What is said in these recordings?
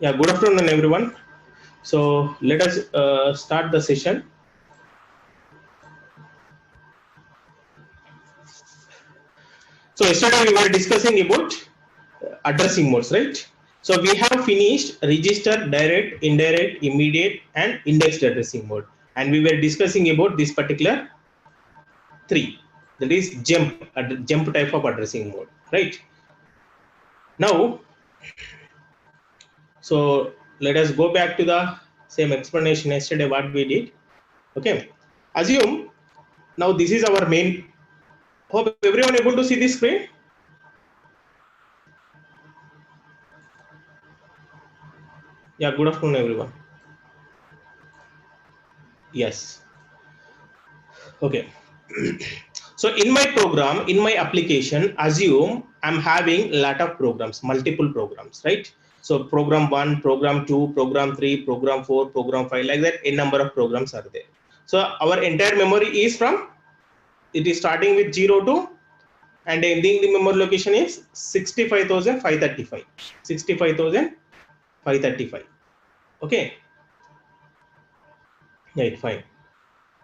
Yeah, good afternoon, everyone. So let us start the session. So yesterday we were discussing about addressing modes, right? So we have finished register, direct, indirect, immediate, and indexed addressing mode, and we were discussing about this particular three. That is jump type of addressing mode, right? Now, so let us go back to the same explanation yesterday what we did. Okay, assume now this is our main. Hope everyone able to see this screen. Yeah, good afternoon, everyone. Yes. Okay. So in my program, in my application, assume I'm having a lot of programs, multiple programs, right? So program 1, program 2, program 3, program 4, program 5, like that, a number of programs are there. So our entire memory is from, it is starting with 0 to, and ending the memory location is 65,535. 65,535. Okay. Right, fine.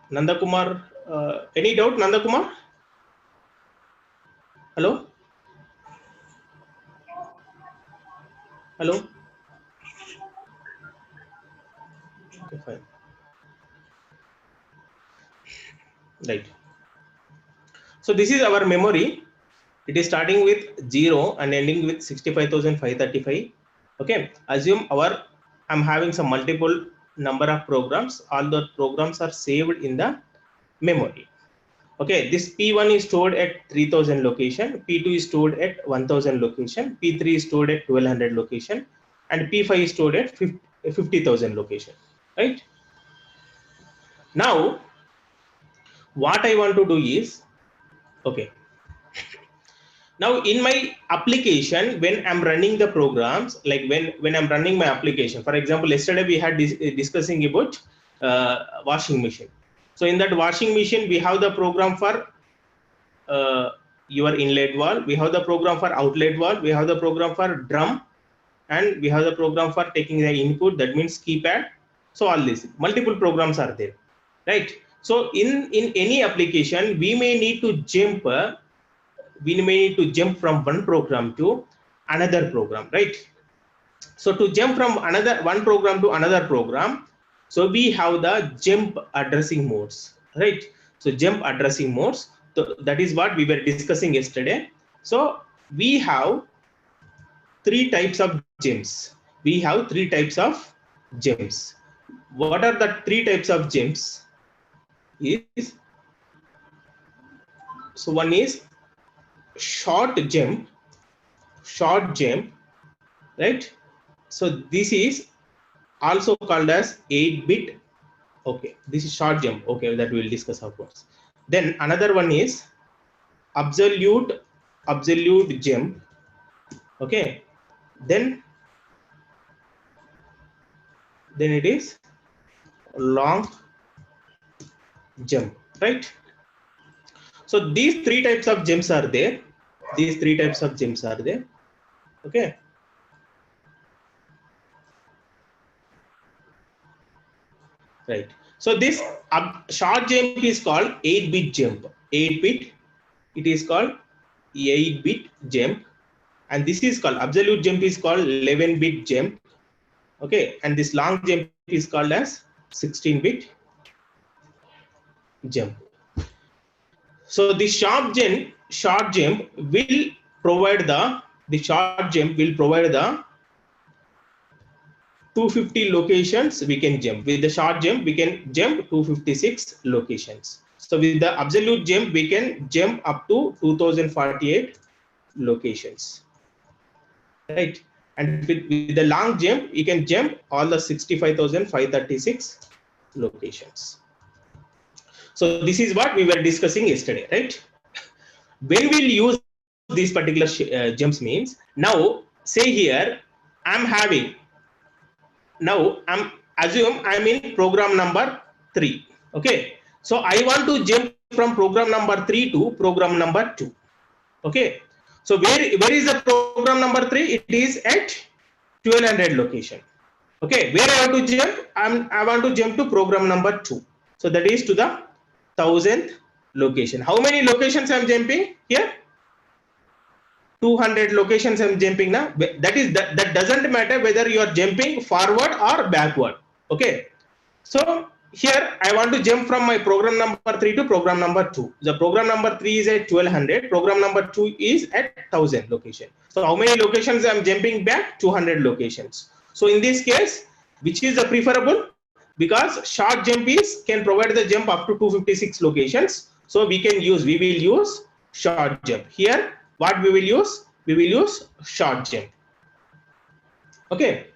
Nanda Kumar, any doubt, Nanda Kumar? Hello? Hello? Okay, fine. Right. So this is our memory. It is starting with 0 and ending with 65,535. Okay. Assume I'm having some multiple number of programs. All the programs are saved in the memory. Okay. This P1 is stored at 3000 location. P2 is stored at 1000 location. P3 is stored at 1200 location. And P5 is stored at 50,000 location. Right. Now, what I want to do is, okay, now in my application, when I'm running the programs, like when I'm running my application, for example, yesterday we had discussing about washing machine. So in that washing machine, we have the program for your inlet valve, we have the program for outlet valve, we have the program for drum, and we have the program for taking the input, that means keypad. So all these multiple programs are there, right? So in any application, we may need to jump from one program to another program, right? So to jump from one program to another program, so we have the jump addressing modes, right? So jump addressing modes, so that is what we were discussing yesterday. So we have three types of jumps. We have three types of jumps. What are the three types of jumps? Is so one is short jump, right? So this is also called as 8-bit. Okay, this is short jump. Okay, that we will discuss afterwards. Then another one is absolute jump. Okay, then it is long jump, right? So these three types of jumps are there. These three types of jumps are there. Okay. Right. So this short jump is called 8-bit jump. 8-bit. It is called 8-bit jump, and this is called absolute jump is called 11-bit jump. Okay, and this long jump is called as 16-bit jump. So the short jump will provide the 250 locations we can jump. With the short jump, we can jump 256 locations. So with the absolute jump, we can jump up to 2048 locations, right? And with the long jump, you can jump all the 65,536 locations. So this is what we were discussing yesterday, right? When we'll use these particular jumps means, now say here I'm having, now assume I'm in program number 3. Okay, so I want to jump from program number 3 to program number 2. Okay, so where is the program number 3? It is at 1200 location. Okay, where I have to jump? I want to jump to program number 2. So that is to the 1000th location. How many locations I am jumping here? 200 locations I am jumping now. That doesn't matter whether you are jumping forward or backward. Okay, so here I want to jump from my program number 3 to program number 2. The program number 3 is at 1200, program number 2 is at 1000 location. So how many locations I am jumping back? 200 locations. So in this case, which is the preferable? Because short jump can provide the jump up to 256 locations. So we will use short jump. Here what we will use? We will use short jump. Okay,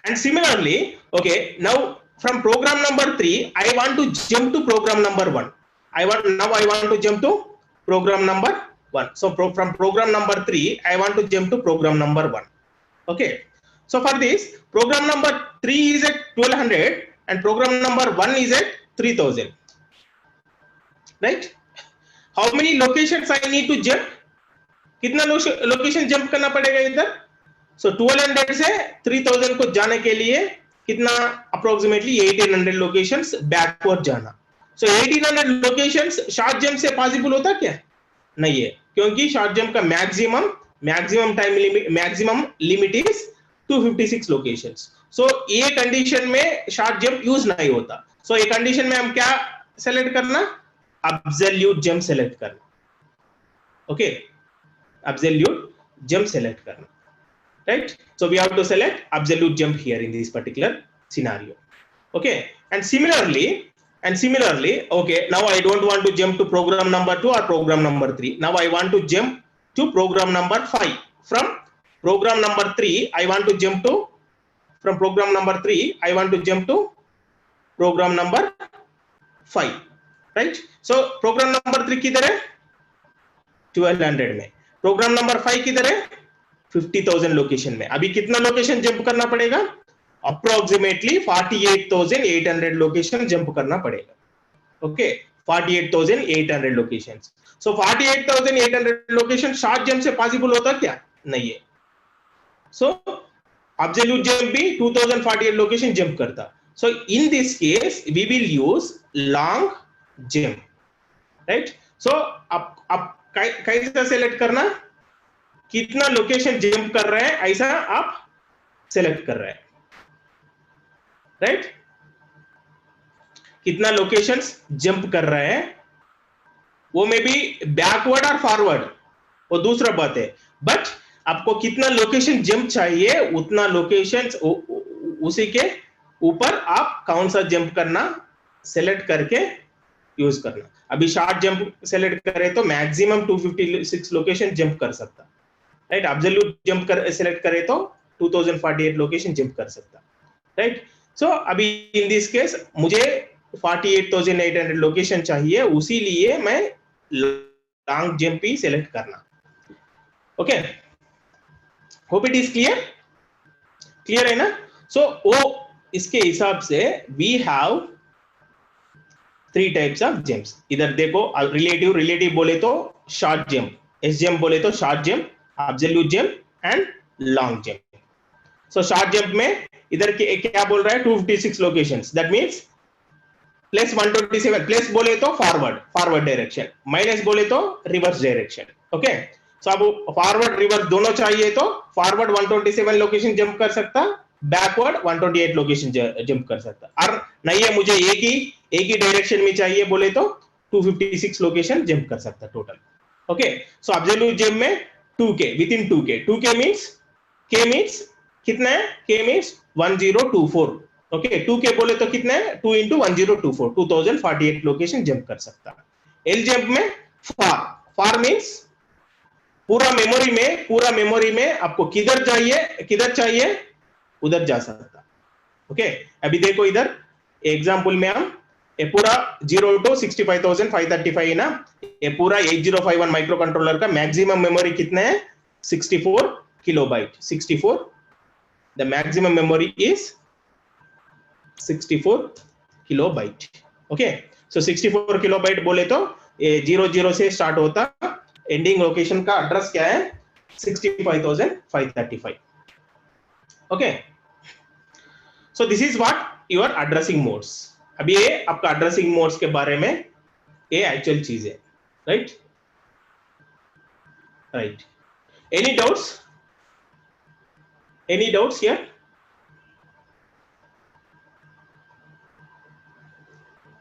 and similarly, okay, now from program number 3 I want to jump to program number 1. I want to jump to program number 1. So from program number 3 I want to jump to program number 1. Okay, so for this, program number 3 is at 1200 and program number 1 is at 3000, right? How many locations I need to jump? कितना location jump करना पड़ेगा इधर? So 1200 से 3000 को जाने के लिए कितना अप्रोक्सीमेटली 1800 लोकेशंस बैकवर्ड जाना. So 1800 लोकेशंस शॉर्ट जंप से पॉसिबल होता क्या? नहीं है, क्योंकि शॉर्ट जंप का मैक्सिमम लिमिट इज 256 लोकेशंस. सो ये कंडीशन में शॉर्ट जंप यूज नहीं होता. सो ये कंडीशन में हम क्या सेलेक्ट करना? एब्सोल्यूट जंप सेलेक्ट करना. ओके, एब्सोल्यूट जंप सेलेक्ट करना, right? So we have to select absolute jump here in this particular scenario. Okay, and similarly, okay, now I don't want to jump to program number 2 or program number 3. Now I want to jump to program number 5. From program number 3 I want to jump to program number 5, right? So program number 3 किधर है? 1200 में. program number 5 किधर है? 50,000 location में. अभी कितना location jump करना पड़ेगा? अप्रोक्सीमेटली 48,800 लोकेशन जंप करना पड़ेगा. Okay, 48,800 location. So 48,800 location short jump से पॉसिबल होता क्या? नहीं है. सो एब्सोल्यूट जंप भी 2048 लोकेशन जंप करता. So in this case we will use long jump, right? So अब कैसा सेलेक्ट करना? कितना लोकेशन जंप कर रहे हैं ऐसा आप सेलेक्ट कर रहे हैं, राइट? कितना लोकेशंस जंप कर रहे हैं, वो मे बी बैकवर्ड और फॉरवर्ड, वो दूसरा बात है. बट आपको कितना लोकेशन जंप चाहिए उतना लोकेशन उसी के ऊपर आप कौन सा जंप करना सेलेक्ट करके यूज करना. अभी शॉर्ट जंप सेलेक्ट करें तो मैक्सिमम 256 लोकेशन जंप कर सकता, राइट? एब्सोल्यूट जंप सेलेक्ट करें तो 2048 लोकेशन जंप कर सकता, राइट? सो अभी इन दिस केस मुझे 48,800 लोकेशन चाहिए, उसी लिए मैं लॉन्ग जंप ही सेलेक्ट करना. Okay, hope it is clear है ना? सो वो इसके हिसाब से we have 3 types of jumps. इधर देखो, रिलेटिव बोले तो शॉर्ट जंप, एस जंप बोले तो short jump, absolute jump and long jump. So short jump में इधर क्या बोल रहा है? 256 locations. That means plus 127. Plus बोले तो फॉरवर्ड डायरेक्शन, माइनस बोले तो रिवर्स डायरेक्शन. ओके, सो अब फॉरवर्ड रिवर्स दोनों चाहिए तो फॉरवर्ड 127 लोकेशन जंप कर सकता, बैकवर्ड 128 लोकेशन जंप कर सकता. और नहीं है मुझे एक ही डायरेक्शन में चाहिए बोले तो 256 लोकेशन जंप कर सकता टोटल. ओके, सो एब्सोल्यूट जंप में 2k within 2k means k means कितना है? k means 1024. ओके, 2k बोले तो कितना है? 2 into 1024, 2048 लोकेशन जंप कर सकता. एल जंप में फार मींस पूरा मेमोरी में आपको किधर चाहिए उधर जा सकता. ओके, अभी देखो इधर एग्जांपल में हम ये पूरा 0 to 65,535 है ना. ये पूरा 8051 माइक्रो कंट्रोलर का मैक्सिमम मेमोरी कितना है? 64 kilobyte. 64, the maximum memory is 64 kilobyte. Okay, so 64 kilobyte बोले तो ये 00 से स्टार्ट होता, एंडिंग लोकेशन का एड्रेस क्या है? 65,535. Okay, so this is what your addressing modes. अभी ये आपका एड्रेसिंग मोड्स के बारे में ये एक्चुअल चीज है, right right. Any doubts, any doubts here?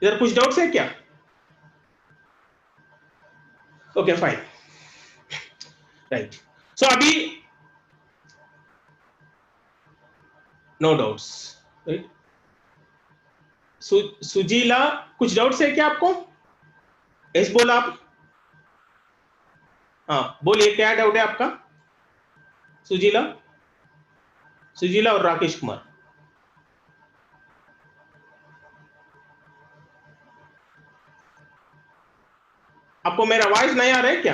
इधर कुछ डाउट्स है क्या? Okay fine, right. सो अभी नो डाउट्स, राइट। सुजीला, कुछ डाउट्स है क्या आपको? यस बोला आप, हाँ बोलिए, क्या डाउट है आपका? सुजीला, सुजीला और राकेश कुमार। आपको मेरा वॉइस नहीं आ रहा है क्या?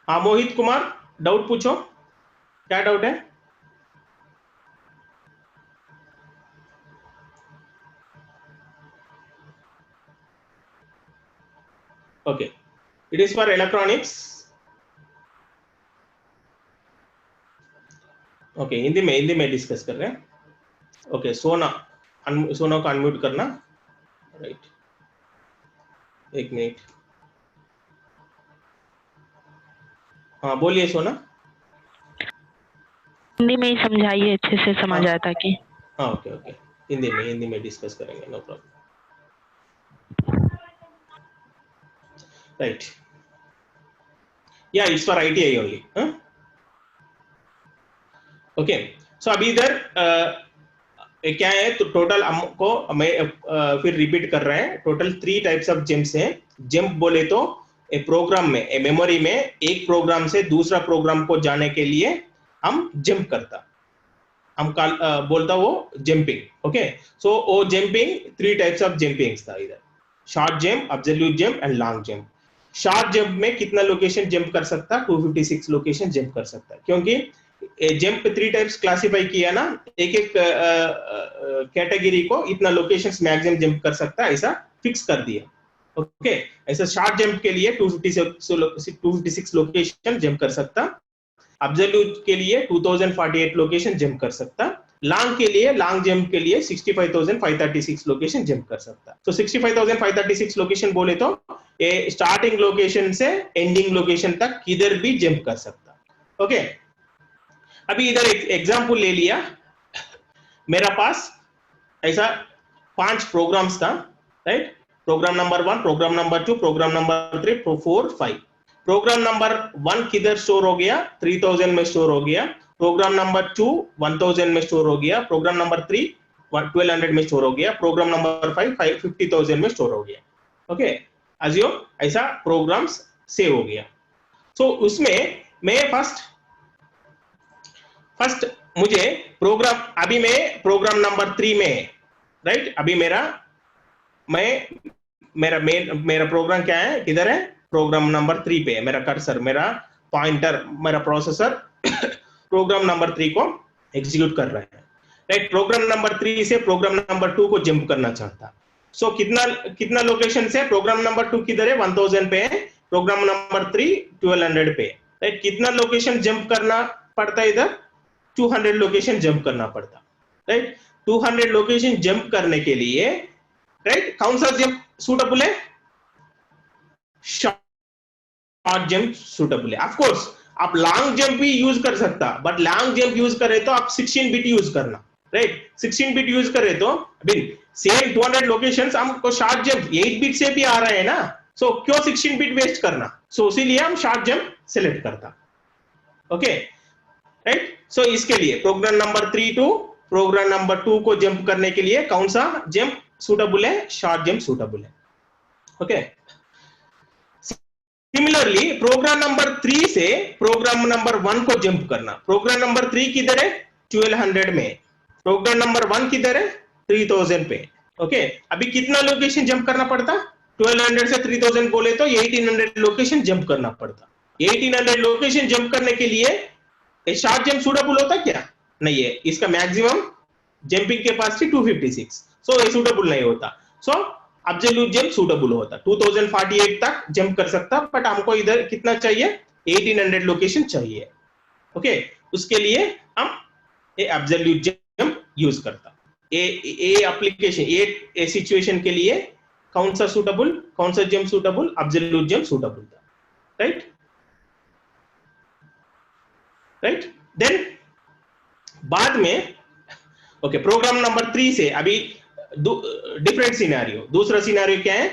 हाँ मोहित कुमार, डाउट पूछो, क्या डाउट है? Okay, it is for electronics. Okay, Hindi में डिस्कस कर रहे हैं। ओके, सोना, सोना को अनम्यूट करना, राइट, एक मिनट। हाँ बोलिए सोना। हिंदी में ही समझाइए, अच्छे से समझ आता कि। हाँ ओके ओके, हिंदी में डिस्कस करेंगे, नो प्रॉब्लम, राइट। या it's for ITI only. Okay, so अभी इधर क्या है, तो टोटल हमको, मैं फिर रिपीट कर रहे हैं, टोटल 3 टाइप्स ऑफ जेम्स हैं। जेम्प बोले तो ए प्रोग्राम में, ए मेमोरी में एक प्रोग्राम से दूसरा प्रोग्राम को जाने के लिए हम जंप करता, हम बोलता वो जंपिंग। ओके, सो वो जंपिंग 3 टाइप्स ऑफ जंपिंग्स था इधर, short jump, absolute jump and long jump. Short jump में कितना लोकेशन जंप कर सकता? 256 लोकेशन जंप कर सकता, क्योंकि जंप 3 टाइप्स क्लासिफाई किया ना, एक एक कैटेगरी को इतना लोकेशंस मैक्सिमम जंप कर सकता, ऐसा फिक्स कर दिया। ओके, ऐसा शॉर्ट जंप के लिए 256 लोकेशन जंप कर सकता, एब्सोल्यूट के लिए 2048 लोकेशन जंप कर सकता, लॉन्ग के लिए, लॉन्ग जंप के लिए 65,536 लोकेशन जंप कर सकता। तो 65,536 लोकेशन बोले तो ये स्टार्टिंग लोकेशन से एंडिंग लोकेशन तक किधर भी जंप कर सकता। ओके, अभी इधर एक एग्जांपल ले लिया, मेरा पास ऐसा 5 प्रोग्राम्स था, right. Program number 1, program number 2, program number 3, 4, 5। Program number 1 किधर स्टोर हो गया? 3000 में स्टोर हो गया। प्रोग्राम नंबर 2 1000 में स्टोर हो गया। प्रोग्राम नंबर 3 1200 में स्टोर हो गया। प्रोग्राम नंबर 5 50,000 में स्टोर हो गया। ओके, अज्यूम ऐसा प्रोग्राम्स सेव हो गया। सो उसमें मैं फर्स्ट मुझे प्रोग्राम, अभी मैं प्रोग्राम नंबर 3 में, राइट। अभी मेरा प्रोग्राम क्या है, किधर है? प्रोग्राम नंबर 3 पे है मेरा कर्सर, मेरा पॉइंटर, मेरा प्रोसेसर प्रोग्राम नंबर 3 को एग्जीक्यूट कर रहा है, राइट। प्रोग्राम नंबर 3 से प्रोग्राम नंबर 2 को जंप करना चाहता। सो कितना लोकेशन से? प्रोग्राम नंबर 2 किधर है? 1000 पे है। प्रोग्राम नंबर 3 1200 पे, राइट। कितना लोकेशन जंप करना पड़ता है इधर? 200 लोकेशन जंप करना पड़ता, राइट। 200 लोकेशन जंप करने के लिए, राइट, कौन सा जंप सूटेबल है? शॉर्ट जंप सूटेबल है। ऑफ कोर्स आप लॉन्ग जंप भी यूज कर सकता, बट लॉन्ग जंप यूज करे तो आप 16 बिट यूज करना, राइट। 16 बिट यूज करे तो सेम 200 लोकेशंस हमको शॉर्ट जंप 8 बिट से भी आ रहे हैं ना, सो क्यों 16 बिट वेस्ट करना? सो इसीलिए हम शॉर्ट जंप सिलेक्ट करता। Okay, right. सो इसके लिए program number 3 to program number 2 को जंप करने के लिए कौन सा जंप सूटेबल है? शॉर्ट जंप सूटेबल है। ओके, सिमिलरली प्रोग्राम नंबर 3 से प्रोग्राम नंबर 1 को जंप करना। प्रोग्राम नंबर 3 किधर है? 1200 में। प्रोग्राम नंबर 1 किधर है? 3000 पे। ओके, अभी कितना लोकेशन जंप करना पड़ता? 1200 से 3000 बोले तो 1800 लोकेशन जंप करना पड़ता। 1800 लोकेशन जंप करने के लिए शॉर्ट जंप सूटेबल होता क्या? नहीं है, इसका मैक्सिमम जंपिंग कैपेसिटी 256, सो ये सूटेबल नहीं होता। सो एब्सोल्यूट जंप सूटेबल होता, 2048 तक जंप कर सकता, बट हमको इधर कितना चाहिए? 1800 लोकेशन चाहिए। ओके, उसके लिए हम ये एब्सोल्यूट जंप यूज करता। ए एप्लीकेशन ए सिचुएशन के लिए कौन सा सूटेबल, कौन सा jump suitable, absolute jump suitable था, राइट राइट। देन बाद में ओके प्रोग्राम नंबर 3 से अभी डिफरेंट सिनेरियो, दूसरा सिनेरियो क्या है,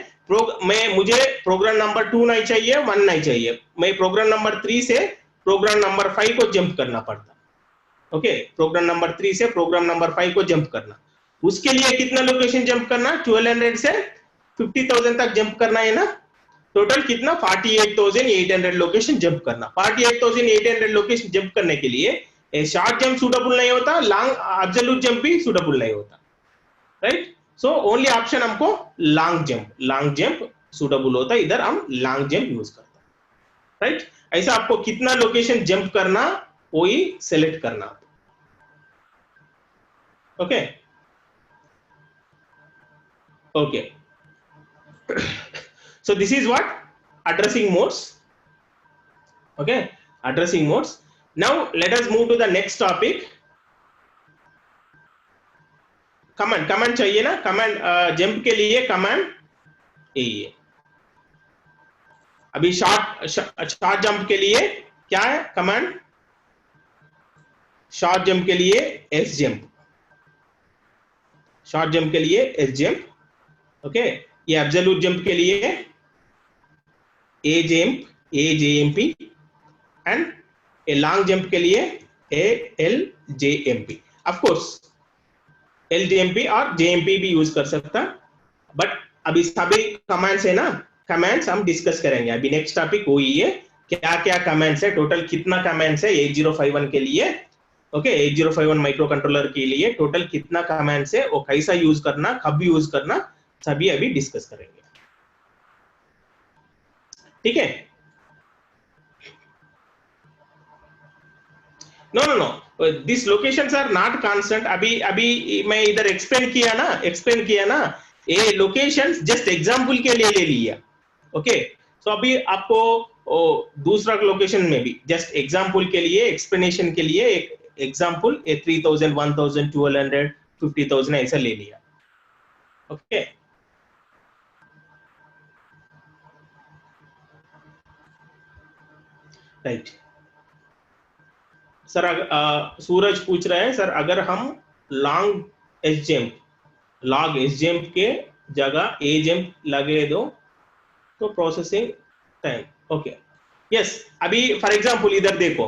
मुझे प्रोग्राम नंबर 2 नहीं चाहिए, 1 नहीं चाहिए, मैं प्रोग्राम नंबर 3 से प्रोग्राम नंबर 5 को जंप करना पड़ता। ओके प्रोग्राम नंबर 3 से प्रोग्राम नंबर 5 को जंप करना, उसके लिए कितना लोकेशन जंप करना, 1200 से 50,000 तक जंप करना है ना, टोटल कितना 48,800 लोकेशन जंप करना। 48,800 लोकेशन जंप करने के लिए शॉर्ट जंप सूटेबल नहीं होता, लॉन्ग एब्सोल्यूट जंप भी सूटेबल नहीं होता, राइट। सो ओनली ऑप्शन हमको लॉन्ग जंप सूटेबल होता है, इधर हम लॉन्ग जंप यूज करते हैं, राइट। ऐसा आपको कितना लोकेशन जंप करना वही सेलेक्ट करना, okay okay. So this is what addressing modes, okay, addressing modes. Now let us move to the next topic, command चाहिए ना, कमांड जंप के लिए कमांड यही है। अभी शॉर्ट जंप के लिए क्या है कमांड, शॉर्ट जंप के लिए एस जंप, शॉर्ट जंप के लिए एस जंप, ओके। ये एब्सोल्यूट जंप के लिए A JMP and A long jump के लिए A L JMP. Of course L JMP और जेएमपी भी यूज कर सकता, बट अभी सभी कमांड्स है ना, कमांड्स हम डिस्कस करेंगे अभी। नेक्स्ट टॉपिक वही है, क्या क्या कमांड्स है, टोटल कितना कमांड्स है 8051 के लिए, ओके 8051 माइक्रो कंट्रोलर के लिए टोटल कितना कमांड्स है, वो कैसा यूज करना, कब यूज करना, सभी अभी डिस्कस करेंगे, ठीक है। No this locations are not constant. अभी मैं इधर एक्सप्लेन किया ना, ये लोकेशंस जस्ट एग्जांपल के लिए ले लिया, ओके। सो अभी आपको दूसरा लोकेशन में भी जस्ट एग्जांपल के लिए, एक्सप्लेनेशन के लिए एक एग्जांपल 3000 1000 1200 50,000 ऐसा ले लिया, ओके। राइट सर, सूरज पूछ रहे हैं सर, अगर हम लॉन्ग एस जंप के जगह ए जंप लगे दो तो प्रोसेसिंग टाइम, ओके यस। अभी फॉर एग्जांपल इधर देखो,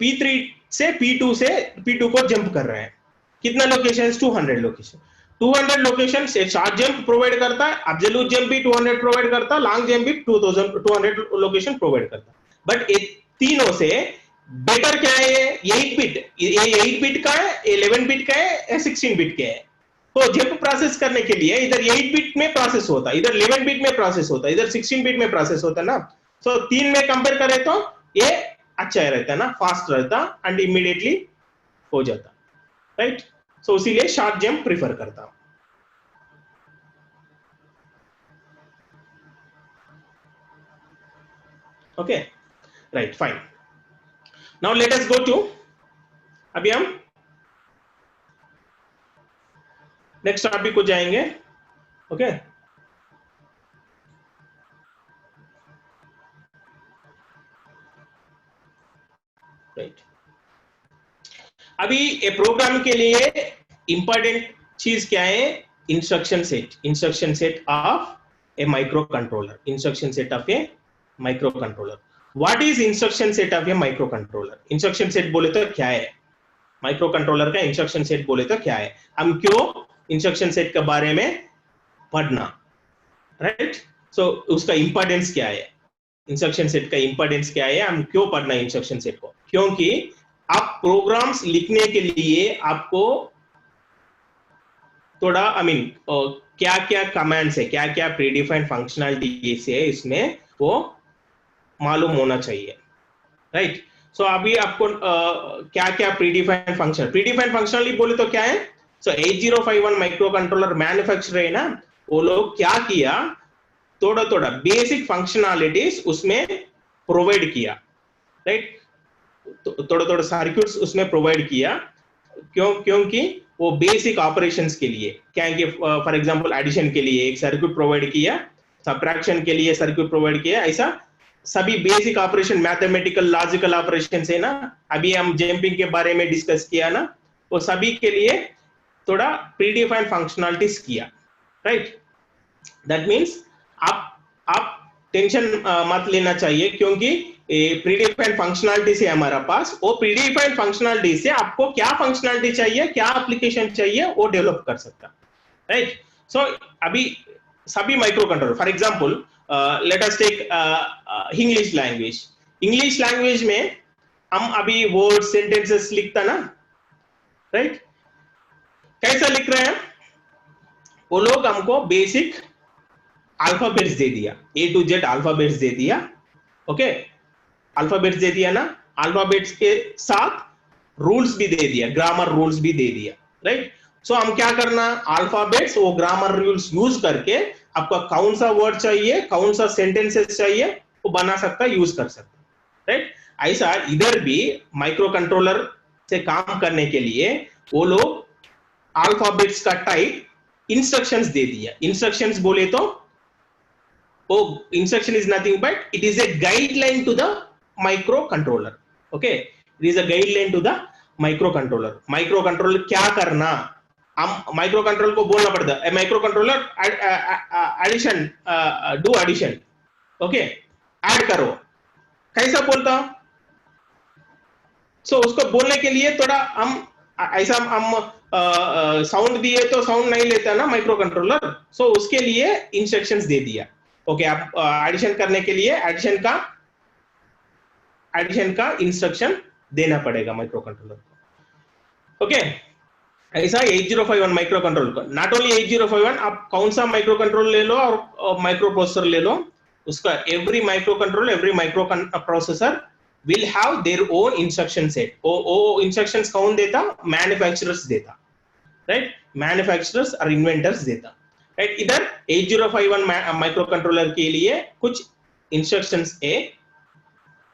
P3 से P2 को जंप कर रहे हैं, कितना लोकेशन, 200 लोकेशन, 200 लोकेशन से शॉर्ट जंप प्रोवाइड करता है, एब्सोल्यूट जंप भी 200 प्रोवाइड करता, लॉन्ग जंप भी 200 लोकेशन प्रोवाइड करता। बट ये तीनों से बेटर क्या है, ये 8 बिट, ये 8 बिट का है, 11 बिट का है, 16 बिट का है। तो जंप प्रोसेस करने के लिए इधर 8 बिट में प्रोसेस होता है, इधर 11 बिट में प्रोसेस होता है, इधर 16 बिट में प्रोसेस होता है ना। तो 3 में कंपेयर करें तो ये अच्छा रहता है ना, फास्ट रहता एंड इमीडिएटली हो जाता, राइट। सो इसीलिए शॉर्ट जंप प्रीफर करता हूं, okay right fine. Now let us go to, अभी हम नेक्स्ट टॉपिक को जाएंगे, ओके। राइट अभी ए प्रोग्राम के लिए इंपॉर्टेंट चीज क्या है, instruction set of A micro controller, instruction set of A micro controller. What is instruction set of A micro controller, instruction set बोले तो क्या है, माइक्रो कंट्रोलर का इंस्ट्रक्शन सेट बोले तो क्या है, हम क्यों इंस्ट्रक्शन सेट के बारे में पढ़ना, राइट। सो उसका इंपॉर्टेंस क्या है, इंस्ट्रक्शन सेट का इंपॉर्टेंस क्या है, हम क्यों पढ़ना है इंस्ट्रक्शन सेट को, क्योंकि आप प्रोग्राम्स लिखने के लिए आपको थोड़ा क्या क्या कमांड्स है, क्या क्या प्रीडिफाइंड फंक्शनैलिटी है इसमें, वो मालूम होना चाहिए, राइट। सो अभी आपको क्या क्या प्रीडिफाइंड फंक्शनैलिटी बोले तो क्या है। सो 8051 माइक्रो कंट्रोलर मैन्युफैक्चरर है ना, वो लोग क्या किया, थोड़ा बेसिक फंक्शनैलिटीज उसमें प्रोवाइड किया, राइट। थोड़ा थोड़ा सर्किट्स उसमें प्रोवाइड किया, क्योंकि वो बेसिक ऑपरेशंस के लिए क्या है कि फॉर एग्जांपल एडिशन के लिए एक सर्किट प्रोवाइड किया, सब्ट्रैक्शन के लिए सर्किट प्रोवाइड किया, ऐसा सभी basic operation mathematical logical operation है ना, अभी हम जंपिंग के बारे में डिस्कस किया ना, वो सभी के लिए थोड़ा प्रीडिफाइंड फंक्शनलिटीज किया, राइट। दैट मींस आप टेंशन मत लेना चाहिए, क्योंकि प्रीडिफाइंड फंक्शनलिटी है हमारा पास, वो प्रीडिफाइंड फंक्शनलिटी से आपको क्या फंक्शनलिटी चाहिए, क्या एप्लीकेशन चाहिए, वो डेवलप कर सकता, राइट। सो अभी सभी microcontroller, for example let us take English language में हम अभी वर्ड सेंटेंसेस लिखता ना, राइट। कैसा लिख रहे हैं, वो लोग हमको बेसिक अल्फाबेट्स दे दिया, A to Z अल्फाबेट्स दे दिया, ओके, अल्फाबेट्स दे दिया ना, अल्फाबेट्स के साथ रूल्स भी दे दिया, ग्रामर रूल्स भी दे दिया, राइट। सो हम क्या करना, अल्फाबेट्स वो ग्रामर रूल्स यूज करके आपका कौन सा वर्ड चाहिए, कौन सा सेंटेंसेस चाहिए, वो बना सकता, यूज कर सकता, राइट। ऐसा इधर भी माइक्रो कंट्रोलर से काम करने के लिए वो लोग अल्फाबेट्स का टाइप इंस्ट्रक्शंस दे दिया। इंस्ट्रक्शंस बोले तो वो instruction is nothing but it is a guideline to the microcontroller, okay, it is a guideline to the microcontroller. Microcontroller क्या करना, हम माइक्रो कंट्रोलर को बोलना पड़ता है, microcontroller addition, do addition, okay, add करो, कैसा बोलता, सो उसको बोलने के लिए थोड़ा हम ऐसा हम साउंड दिए तो साउंड नहीं लेता ना माइक्रो कंट्रोलर, सो उसके लिए इंस्ट्रक्शंस दे दिया, ओके। आप एडिशन करने के लिए एडिशन का इंस्ट्रक्शन देना पड़ेगा माइक्रो कंट्रोलर को, ओके। ऐसा 8051 माइक्रो कंट्रोलर को, नॉट ओनली 8051, आप कौन सा माइक्रो कंट्रोलर ले लो और माइक्रो प्रोसेसर ले लो, उसका every microcontroller, every microprocessor will have their own instruction set. ओ instructions कौन देता, मैन्युफैक्चरर्स देता, राइट, मैन्युफैक्चरर्स और इन्वेंटर्स देता, राइट। इधर 8051 माइक्रो कंट्रोलर के लिए कुछ इंस्ट्रक्शंस है,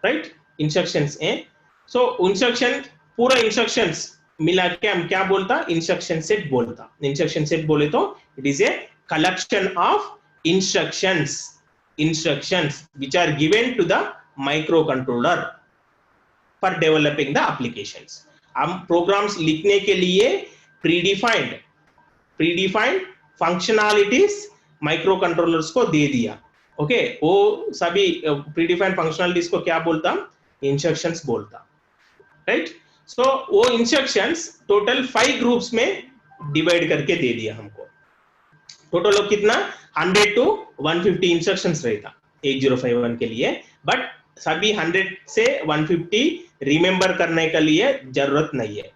राइट, इंस्ट्रक्शंस है। सो इंस्ट्रक्शन, पूरा इंस्ट्रक्शंस मिला के हम क्या बोलता, इंस्ट्रक्शन सेट बोलता। इंस्ट्रक्शन सेट बोले तो it is a collection of instructions which are given to the microcontroller for developing the applications. हम प्रोग्राम्स लिखने के लिए प्रीडिफाइंड फंक्शनलिटीज माइक्रो कंट्रोलर्स को दे दिया, ओके। वो सभी प्रीडिफाइंड फंक्शनलिटीज को क्या बोलता, इंस्ट्रक्शंस बोलता, राइट। सो वो इंस्ट्रक्शंस टोटल 5 ग्रुप्स में डिवाइड करके दे दिया हमको। टोटल कितना, 100 to 150 इंस्ट्रक्शंस रहता 8051 के लिए, बट सभी 100 से 150 रिमेंबर करने के लिए जरूरत नहीं है,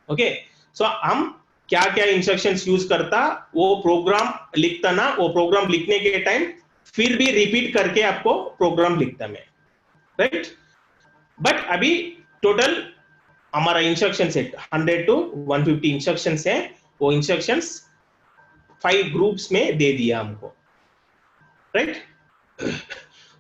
ओके। सो हम क्या क्या इंस्ट्रक्शंस यूज करता, वो प्रोग्राम लिखता ना, वो प्रोग्राम लिखने के टाइम फिर भी रिपीट करके आपको प्रोग्राम लिखता मैं, राइट। बट अभी टोटल हमारा इंस्ट्रक्शन सेट 100 to 150 इंस्ट्रक्शंस है, वो इंस्ट्रक्शंस 5 ग्रुप्स में दे दिया हमको, राइट।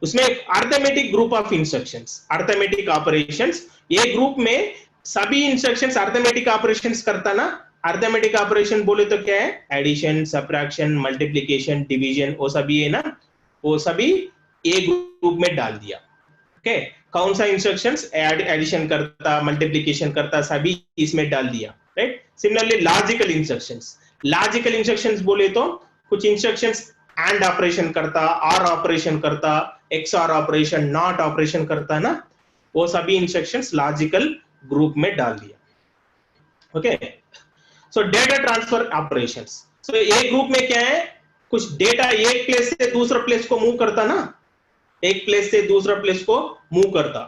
उसमें arithmetic group of instructions, arithmetic operations, ये ग्रुप में सभी इंस्ट्रक्शंस अर्थमेटिक ऑपरेशंस करता ना। अर्थमेटिक ऑपरेशन बोले तो क्या है, एडिशन, सब्ट्रैक्शन, मल्टीप्लिकेशन, डिवीजन, वो सभी है ना, वो सभी एक ग्रुप में डाल दिया, ओके। कौन सा इंस्ट्रक्शंस एडिशन करता, मल्टीप्लिकेशन करता, सभी इसमें डाल दिया, राइट। सिमिलरली लॉजिकल इंस्ट्रक्शंस बोले तो कुछ इंस्ट्रक्शंस एंड ऑपरेशन करता, आर ऑपरेशन करता, एक्सआर ऑपरेशन, नॉट ऑपरेशन करता ना, वो सभी इंस्ट्रक्शंस लॉजिकल ग्रुप में डाल दिया, okay. So data transfer operations, so एक ग्रुप में क्या है, कुछ डेटा एक प्लेस से दूसरा प्लेस को मूव करता ना, एक प्लेस से दूसरा प्लेस को मूव करता,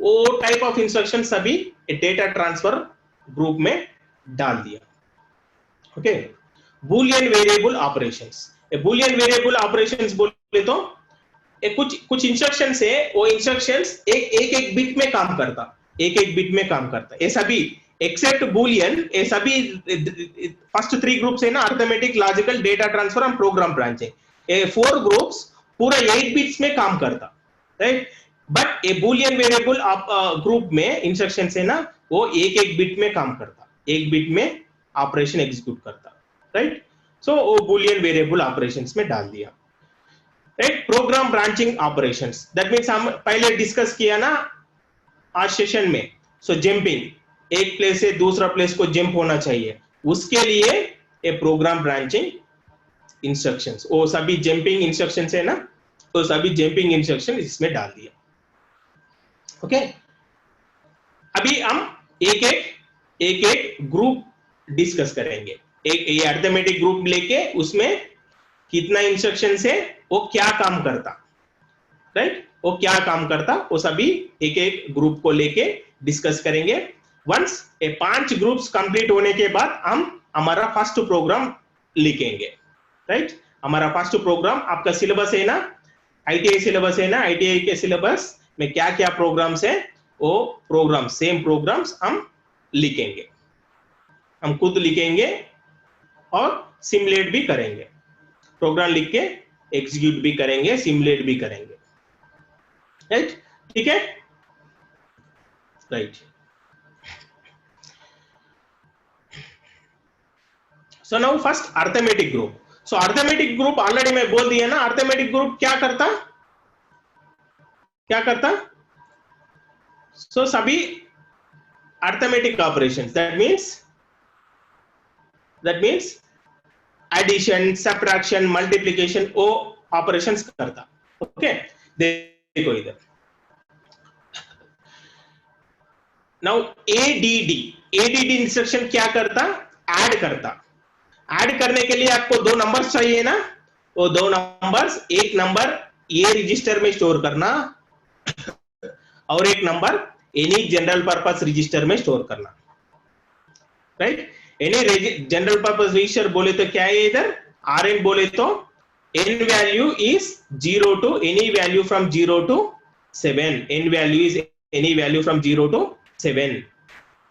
वो टाइप ऑफ इंस्ट्रक्शन सभी डेटा ट्रांसफर ग्रुप में डाल दिया, okay. Boolean variable operations, Boolean variable operations बोले तो कुछ इंस्ट्रक्शंस है, वो इंस्ट्रक्शंस एक बिट में काम करता, एक बिट में काम करता, ये सभी एक्सेप्ट बूलियन, ये सभी फर्स्ट 3 ग्रुप्स है ना, अर्थमेटिक, लॉजिकल, डेटा ट्रांसफर और प्रोग्राम ब्रांच है, ये 4 ग्रुप्स पूरा 8 बिट्स में काम करता, right. But A Boolean variable आप ग्रुप में इंस्ट्रक्शन से ना वो एक एक बिट में काम करता, एक बिट में ऑपरेशन एग्जीक्यूट करता, राइट। सो वो बुलियन वेरिएबल ऑपरेशंस में डाल दिया, right. Program branching operations, that means हम पहले डिस्कस किया ना आज सेशन में। सो जंपिंग, एक प्लेस से दूसरा प्लेस को जंप होना चाहिए, उसके लिए ए प्रोग्राम ब्रांचिंग इंस्ट्रक्शंस, वो सभी जंपिंग इंस्ट्रक्शंस है ना, तो सभी जंपिंग इंस्ट्रक्शन इसमें डाल दिया। ओके, अभी हम एक एक ग्रुप डिस्कस करेंगे। एक ये अरिथमेटिक ग्रुप लेके उसमें कितना इंस्ट्रक्शन है, वो क्या काम करता, राइट, वो क्या काम करता, वो सभी एक एक ग्रुप को लेके डिस्कस करेंगे। वंस ये 5 ग्रुप्स कंप्लीट होने के बाद हम हमारा फर्स्ट प्रोग्राम लिखेंगे, राइट। हमारा फर्स्ट प्रोग्राम, आपका सिलेबस है ना, आईटीआई सिलेबस है ना, आईटीआई के सिलेबस में क्या क्या प्रोग्राम्स है, वो प्रोग्राम, सेम प्रोग्राम्स हम लिखेंगे, हम खुद लिखेंगे और सिमुलेट भी करेंगे। प्रोग्राम लिख के एग्जीक्यूट भी करेंगे, सिमुलेट भी करेंगे, राइट, ठीक है, right. So now first arithmetic group. So arithmetic group already मैं बोल दिया ना, अरिथमेटिक ग्रुप क्या करता, क्या करता, सो सभी arithmetic operations, that means addition, subtraction, multiplication, वो ऑपरेशंस करता। ओके, देखो इधर नाउ एडीडी इंस्ट्रक्शन क्या करता, ऐड करता। ऐड करने के लिए आपको 2 नंबर्स चाहिए ना, वो 2 नंबर्स, एक नंबर ए रजिस्टर में स्टोर करना और एक number any general purpose register में स्टोर करना, right. Any general purpose register बोले तो क्या है, इधर आरएन बोले तो n value is 0 to any value from 0 to 7, n value is any value from 0 to 7,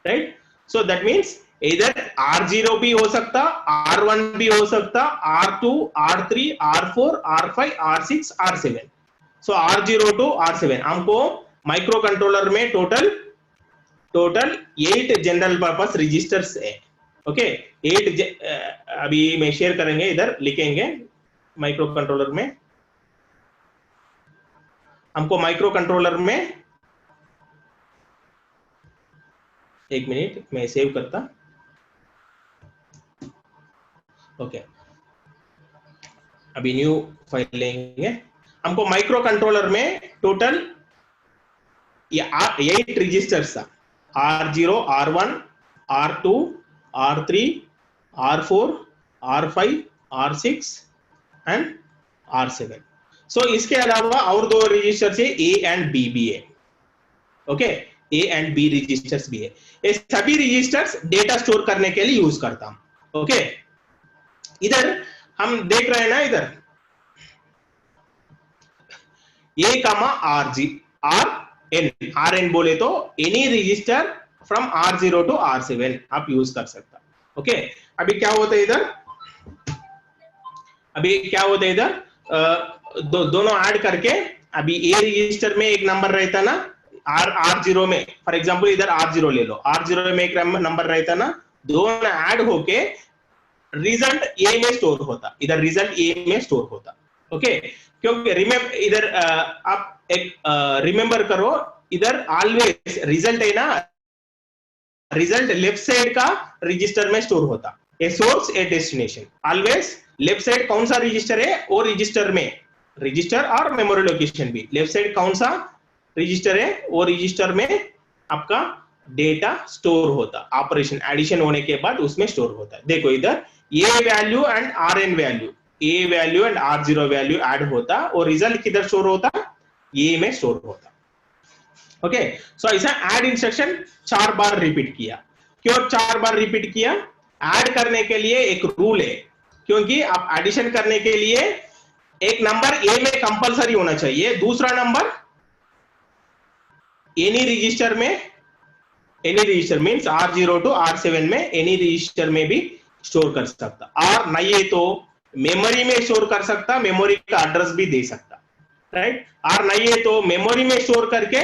right। so that means either r0 भी हो सकता, r1 भी हो सकता, r2, r3, r4, r5, r6, r7। so r0 to r7 हमको micro controller में total 8 general purpose registers है। Okay, 8 अभी मैं शेयर करेंगे, इधर लिखेंगे माइक्रो कंट्रोलर में। हमको माइक्रो कंट्रोलर में, एक मिनट मैं सेव करता। ओके, अभी न्यू फाइल लेंगे। हमको माइक्रो कंट्रोलर में टोटल 8 रजिस्टर्स था, R0, R1, R2, R3, R4, R5, R6 and R7। सो इसके अलावा और 2 रजिस्टर्स है, A एंड B भी है। Okay, A and B registers भी है। ये सभी रजिस्टर्स डेटा स्टोर करने के लिए यूज करता हूं। ओके, इधर हम देख रहे हैं ना, इधर A कामा RN बोले तो any register from R0 to R7 आप यूज कर सकता। ओके, अभी क्या होता है इधर, दोनों ऐड करके, अभी ए रजिस्टर में एक नंबर रहता ना, R0 में, फॉर एग्जांपल इधर R0 ले लो, R0 में एक नंबर रहता ना, दोनों ऐड होके रिजल्ट ए में स्टोर होता, इधर रिजल्ट ए में स्टोर होता। ओके, क्योंकि इधर आप एक रिमेंबर करो, इधर ऑलवेज रिजल्ट है ना, रिजल्ट लेफ्ट साइड का रजिस्टर में स्टोर होता, A source A destination, always left side कौन सा रजिस्टर है, वो रजिस्टर में, रजिस्टर और मेमोरी लोकेशन भी, लेफ्ट साइड कौन सा रजिस्टर है, वो रजिस्टर में आपका डेटा स्टोर होता, ऑपरेशन एडिशन होने के बाद उसमें स्टोर होता है। देखो इधर A value and RN value, A value and R0 value add होता और रिजल्ट किधर स्टोर होता, ए में स्टोर होता। ओके, सो ऐसा ऐड इंस्ट्रक्शन 4 बार रिपीट किया। क्यों 4 बार रिपीट किया, ऐड करने के लिए एक रूल है, क्योंकि आप एडिशन करने के लिए एक नंबर ए में कंपलसरी होना चाहिए, दूसरा नंबर एनी रजिस्टर में, any register means R0 to R7 में एनी रजिस्टर में भी स्टोर कर सकता, और नहीं है तो मेमोरी में स्टोर कर सकता, मेमोरी का एड्रेस भी दे सकता। राइट। और नहीं है तो मेमोरी में स्टोर करके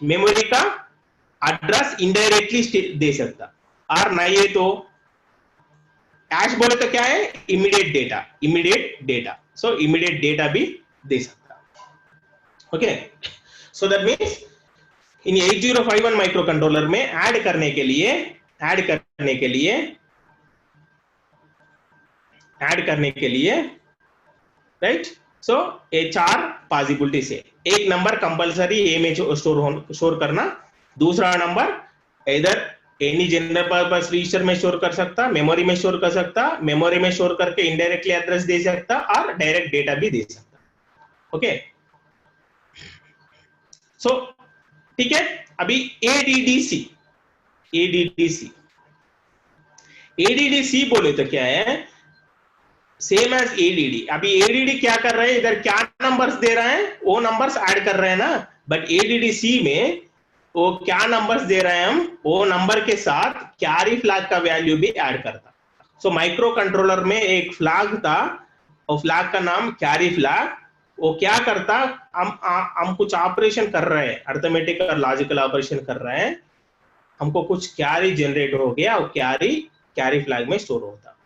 मेमोरी का एड्रेस इनडायरेक्टली दे सकता। और नहीं है तो कैश बोले तो क्या है, इमीडिएट डेटा, सो इमीडिएट डेटा भी दे सकता। Okay, so that means in 8051 micro controller में ऐड करने के लिए राइट। सो ये 4 पॉसिबिलिटीज है। एक नंबर कंपलसरी ए में स्टोर करना, दूसरा नंबर इधर एनी जनरल पर्पस रजिस्टर में स्टोर कर सकता, मेमोरी में स्टोर कर सकता, मेमोरी में स्टोर करके इनडायरेक्टली एड्रेस दे सकता और डायरेक्ट डेटा भी दे सकता। ओके, सो ठीक है। अभी एडीडीसी बोले तो क्या है, सेम एज एडीडी। अभी एडीडी क्या कर रहे हैं, इधर क्या नंबर्स दे रहा है वो नंबर्स ऐड कर रहे हैं ना, बट एडीडीसी में वो क्या नंबर्स दे रहे हैं हम, वो नंबर के साथ कैरी फ्लैग का वैल्यू भी ऐड करता। सो माइक्रो कंट्रोलर में एक फ्लैग था, वो फ्लैग का नाम कैरी फ्लैग। वो क्या करता, हम कुछ ऑपरेशन कर रहे हैं, अर्थमेटिक और लॉजिकल ऑपरेशन कर रहे हैं, हमको कुछ कैरी जनरेट हो गया, वो कैरी फ्लैग में स्टोर होता।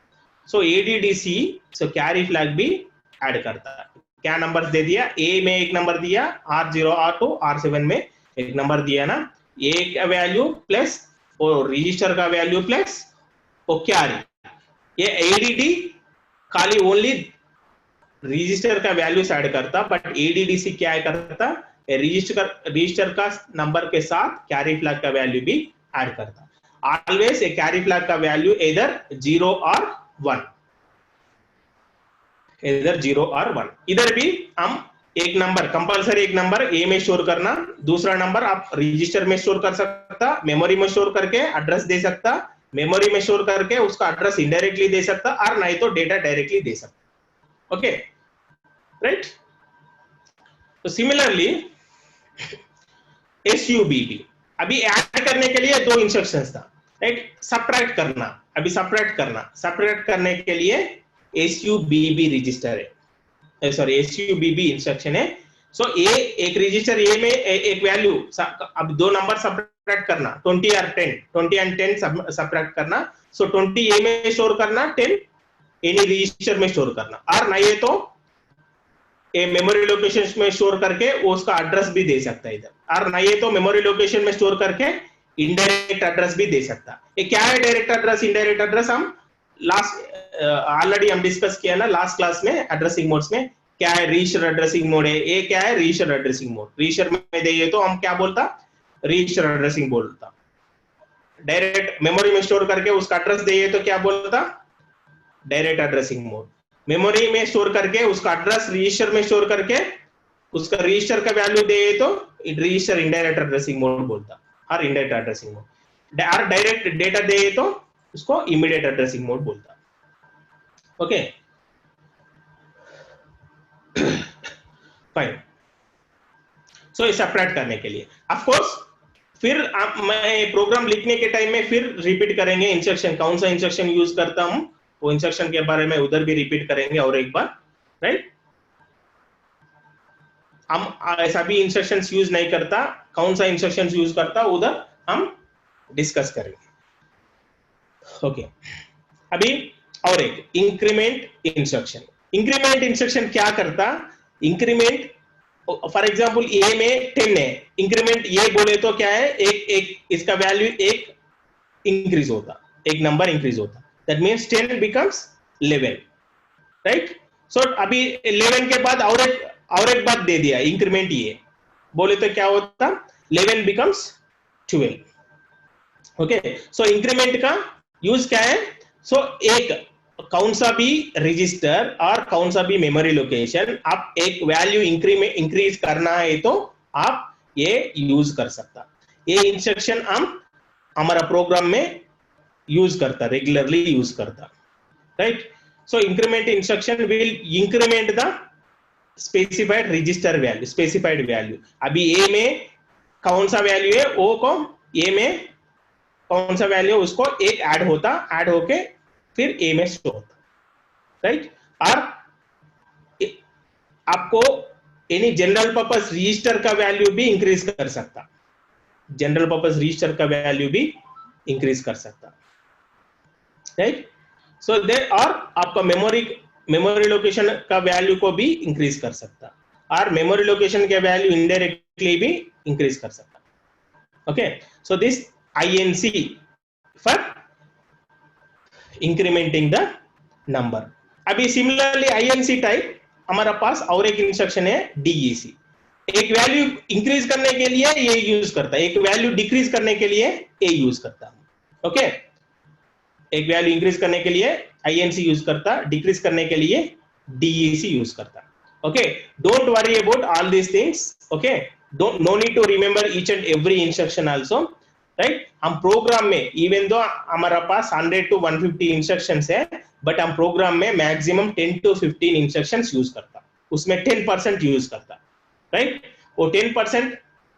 सो एडीडीसी सो कैरी फ्लैग भी ऐड करता है। क्या नंबर दे दिया, ए में एक नंबर दिया, R0 R2 R7 में एक नंबर दिया ना, एक वैल्यू प्लस वो रजिस्टर का वैल्यू प्लस वो कैरी। ये एडीडी खाली ओनली रजिस्टर का वैल्यूज ऐड करता, बट एडीडीसी क्या करता, रजिस्टर का नंबर के साथ कैरी फ्लैग का वैल्यू भी ऐड करता। ऑलवेज ए कैरी फ्लैग का वैल्यू इधर 0 और 1, इधर 0 और 1। इधर भी हम एक नंबर कंपलसरी, एक नंबर ए में स्टोर करना, दूसरा नंबर आप रजिस्टर में स्टोर कर सकता, मेमोरी में स्टोर करके एड्रेस दे सकता, मेमोरी में स्टोर करके उसका एड्रेस इनडायरेक्टली दे सकता, और नहीं तो डेटा डायरेक्टली दे सकता। Okay, right. तो सिमिलरली SUBB, अभी ऐड करने के लिए 2 इंस्ट्रक्शंस था, राइट। सब्ट्रैक्ट करने के लिए SUBB रजिस्टर है, सॉरी SUBB इंस्ट्रक्शन है। सो एक रजिस्टर ए में एक वैल्यू, अब 2 नंबर सब्ट्रैक्ट करना, 20 और 10 सब्ट्रैक्ट करना। सो 20 ए में स्टोर करना, 10 एनी रजिस्टर में स्टोर करना, और नहीं है तो मेमोरी लोकेशन में स्टोर करके उसका एड्रेस भी दे सकता है इधर, और नहीं है तो मेमोरी लोकेशन में स्टोर करके इनडायरेक्ट एड्रेस भी दे सकता। ये क्या है डायरेक्ट एड्रेस, इनडायरेक्ट एड्रेस हम लास्ट ऑलरेडी हम डिस्कस किया ना लास्ट क्लास में, एड्रेसिंग मोड्स में क्या है, रजिस्टर एड्रेसिंग मोड है, ये क्या है रजिस्टर एड्रेसिंग मोड। रजिस्टर में दे तो हम क्या बोलता, रजिस्टर एड्रेसिंग बोलता। डायरेक्ट मेमोरी में स्टोर करके उसका एड्रेस दे तो क्या बोलता, डायरेक्ट एड्रेसिंग मोड। मेमोरी में स्टोर करके उसका एड्रेस रजिस्टर में स्टोर करके उसका रजिस्टर का वैल्यू दे तो रजिस्टर इनडायरेक्ट एड्रेसिंग मोड बोलता, और इनडायरेक्ट एड्रेसिंग मोड। और डायरेक्ट डेटा दे तो उसको इमीडिएट एड्रेसिंग मोड बोलता। Okay, fine. सो सेपरेट करने के लिए ऑफ कोर्स फिर मैं प्रोग्राम लिखने के टाइम में फिर रिपीट करेंगे इंस्ट्रक्शन, कौन सा इंस्ट्रक्शन यूज करता हूं, वो इंस्ट्रक्शन के बारे में उधर भी रिपीट करेंगे और एक बार, राइट। हम ऐसा भी इंस्ट्रक्शंस यूज नहीं करता, कौन सा इंस्ट्रक्शंस यूज करता उधर हम डिस्कस करेंगे। ओके, अभी और एक इंक्रीमेंट इंस्ट्रक्शन क्या करता, इंक्रीमेंट फॉर एग्जांपल ए में 10 है, इंक्रीमेंट ये बोले तो क्या है, एक इसका वैल्यू एक इंक्रीज होता, एक नंबर इंक्रीज होता, that means 10 becomes 11, right. So अभी 11 के बाद और एक बात दे दिया, इंक्रीमेंट ये बोले तो क्या होता, 11 becomes 12। ओके, सो इंक्रीमेंट का यूज क्या है, सो एक कौन सा भी रजिस्टर और कौन सा भी मेमोरी लोकेशन आप एक वैल्यू इंक्रीज करना है तो आप ये यूज कर सकता। ये इंस्ट्रक्शन हम हमारा प्रोग्राम में यूज करता, रेगुलरली यूज करता, right. So increment instruction will increment the specified register value, specified value. अभी ए में कौन सा वैल्यू है, ओ को ए में कौन सा वैल्यू उसको एक ऐड होके फिर ए में स्टोर होता, राइट। और आपको एनी जनरल पर्पस रजिस्टर का वैल्यू भी इंक्रीज कर सकता, जनरल पर्पस रजिस्टर का वैल्यू भी इंक्रीज कर सकता, राइट। सो देयर, और आपका मेमोरी लोकेशन का वैल्यू को भी इंक्रीज कर सकता, और मेमोरी लोकेशन के वैल्यू इनडायरेक्टली भी इंक्रीज कर सकता। Okay, so this INC for incrementing the number. अभी सिमिलरली INC टाइप हमारा पास और एक इंस्ट्रक्शन है DEC। एक वैल्यू इंक्रीज करने के लिए ये यूज करता है, एक वैल्यू डिक्रीज करने के लिए ये यूज करता है। ओके, एक वैल्यू इंक्रीज करने के लिए INC यूज करता, डिक्रीज करने के लिए DEC यूज करता। Okay, don't worry about all these things. Okay, don't, no need to remember each and every instruction also, right. हम प्रोग्राम में इवन दो हमारा पास 100 to 150 इंस्ट्रक्शंस है, बट हम प्रोग्राम में मैक्सिमम 10 to 15 इंस्ट्रक्शंस यूज करता, उसमें 10% यूज करता, राइट। वो 10%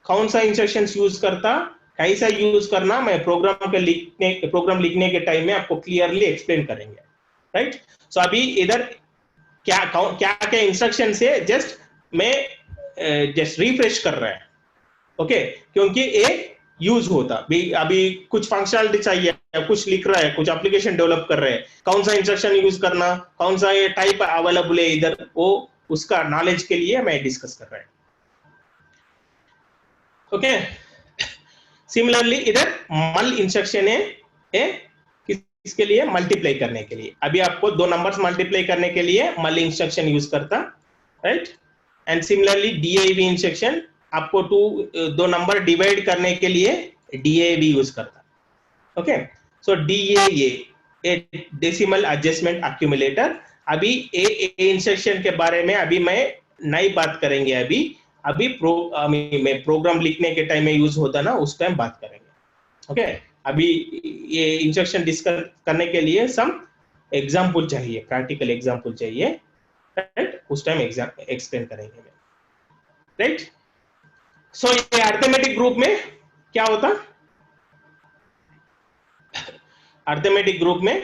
कौन सा इंस्ट्रक्शंस यूज करता, कैसा यूज करना, मैं प्रोग्राम लिखने के टाइम में आपको क्लियरली एक्सप्लेन करेंगे, राइट। सो अभी इधर क्या क्या इंस्ट्रक्शन है, जस्ट मैं जस्ट रिफ्रेश कर रहा है। ओके, क्योंकि ये यूज होता अभी कुछ फंक्शनलिटी चाहिए, कुछ लिख रहा है, कुछ एप्लीकेशन डेवलप कर रहे हैं, कौन सा इंस्ट्रक्शन यूज करना, कौन सा ये टाइप अवेलेबल है इधर, वो उसका नॉलेज के लिए मैं डिस्कस कर रहा हूं। ओके, सिमिलरली इधर मल इंस्ट्रक्शन है किसके लिए, मल्टीप्लाई करने के लिए। अभी आपको दो नंबर्स मल्टीप्लाई करने के लिए मल इंस्ट्रक्शन यूज करता, right. And similarly DIV instruction आपको दो नंबर डिवाइड करने के लिए DIV यूज करता। ओके, सो DAA डेसिमल एडजस्टमेंट एक्यूमुलेटर। अभी ए इंस्ट्रक्शन के बारे में अभी मैं नई बात करेंगे, अभी मैं प्रोग्राम लिखने के टाइम में यूज होता ना, उस टाइम बात करेंगे। ओके, अभी ये इंस्ट्रक्शन डिस्कस करने के लिए सम एग्जांपल चाहिए, प्रैक्टिकल एग्जांपल चाहिए, राइट, उस टाइम एक्सप्लेन करेंगे, राइट। सो ये अरिथमेटिक ग्रुप में क्या होता, अरिथमेटिक ग्रुप में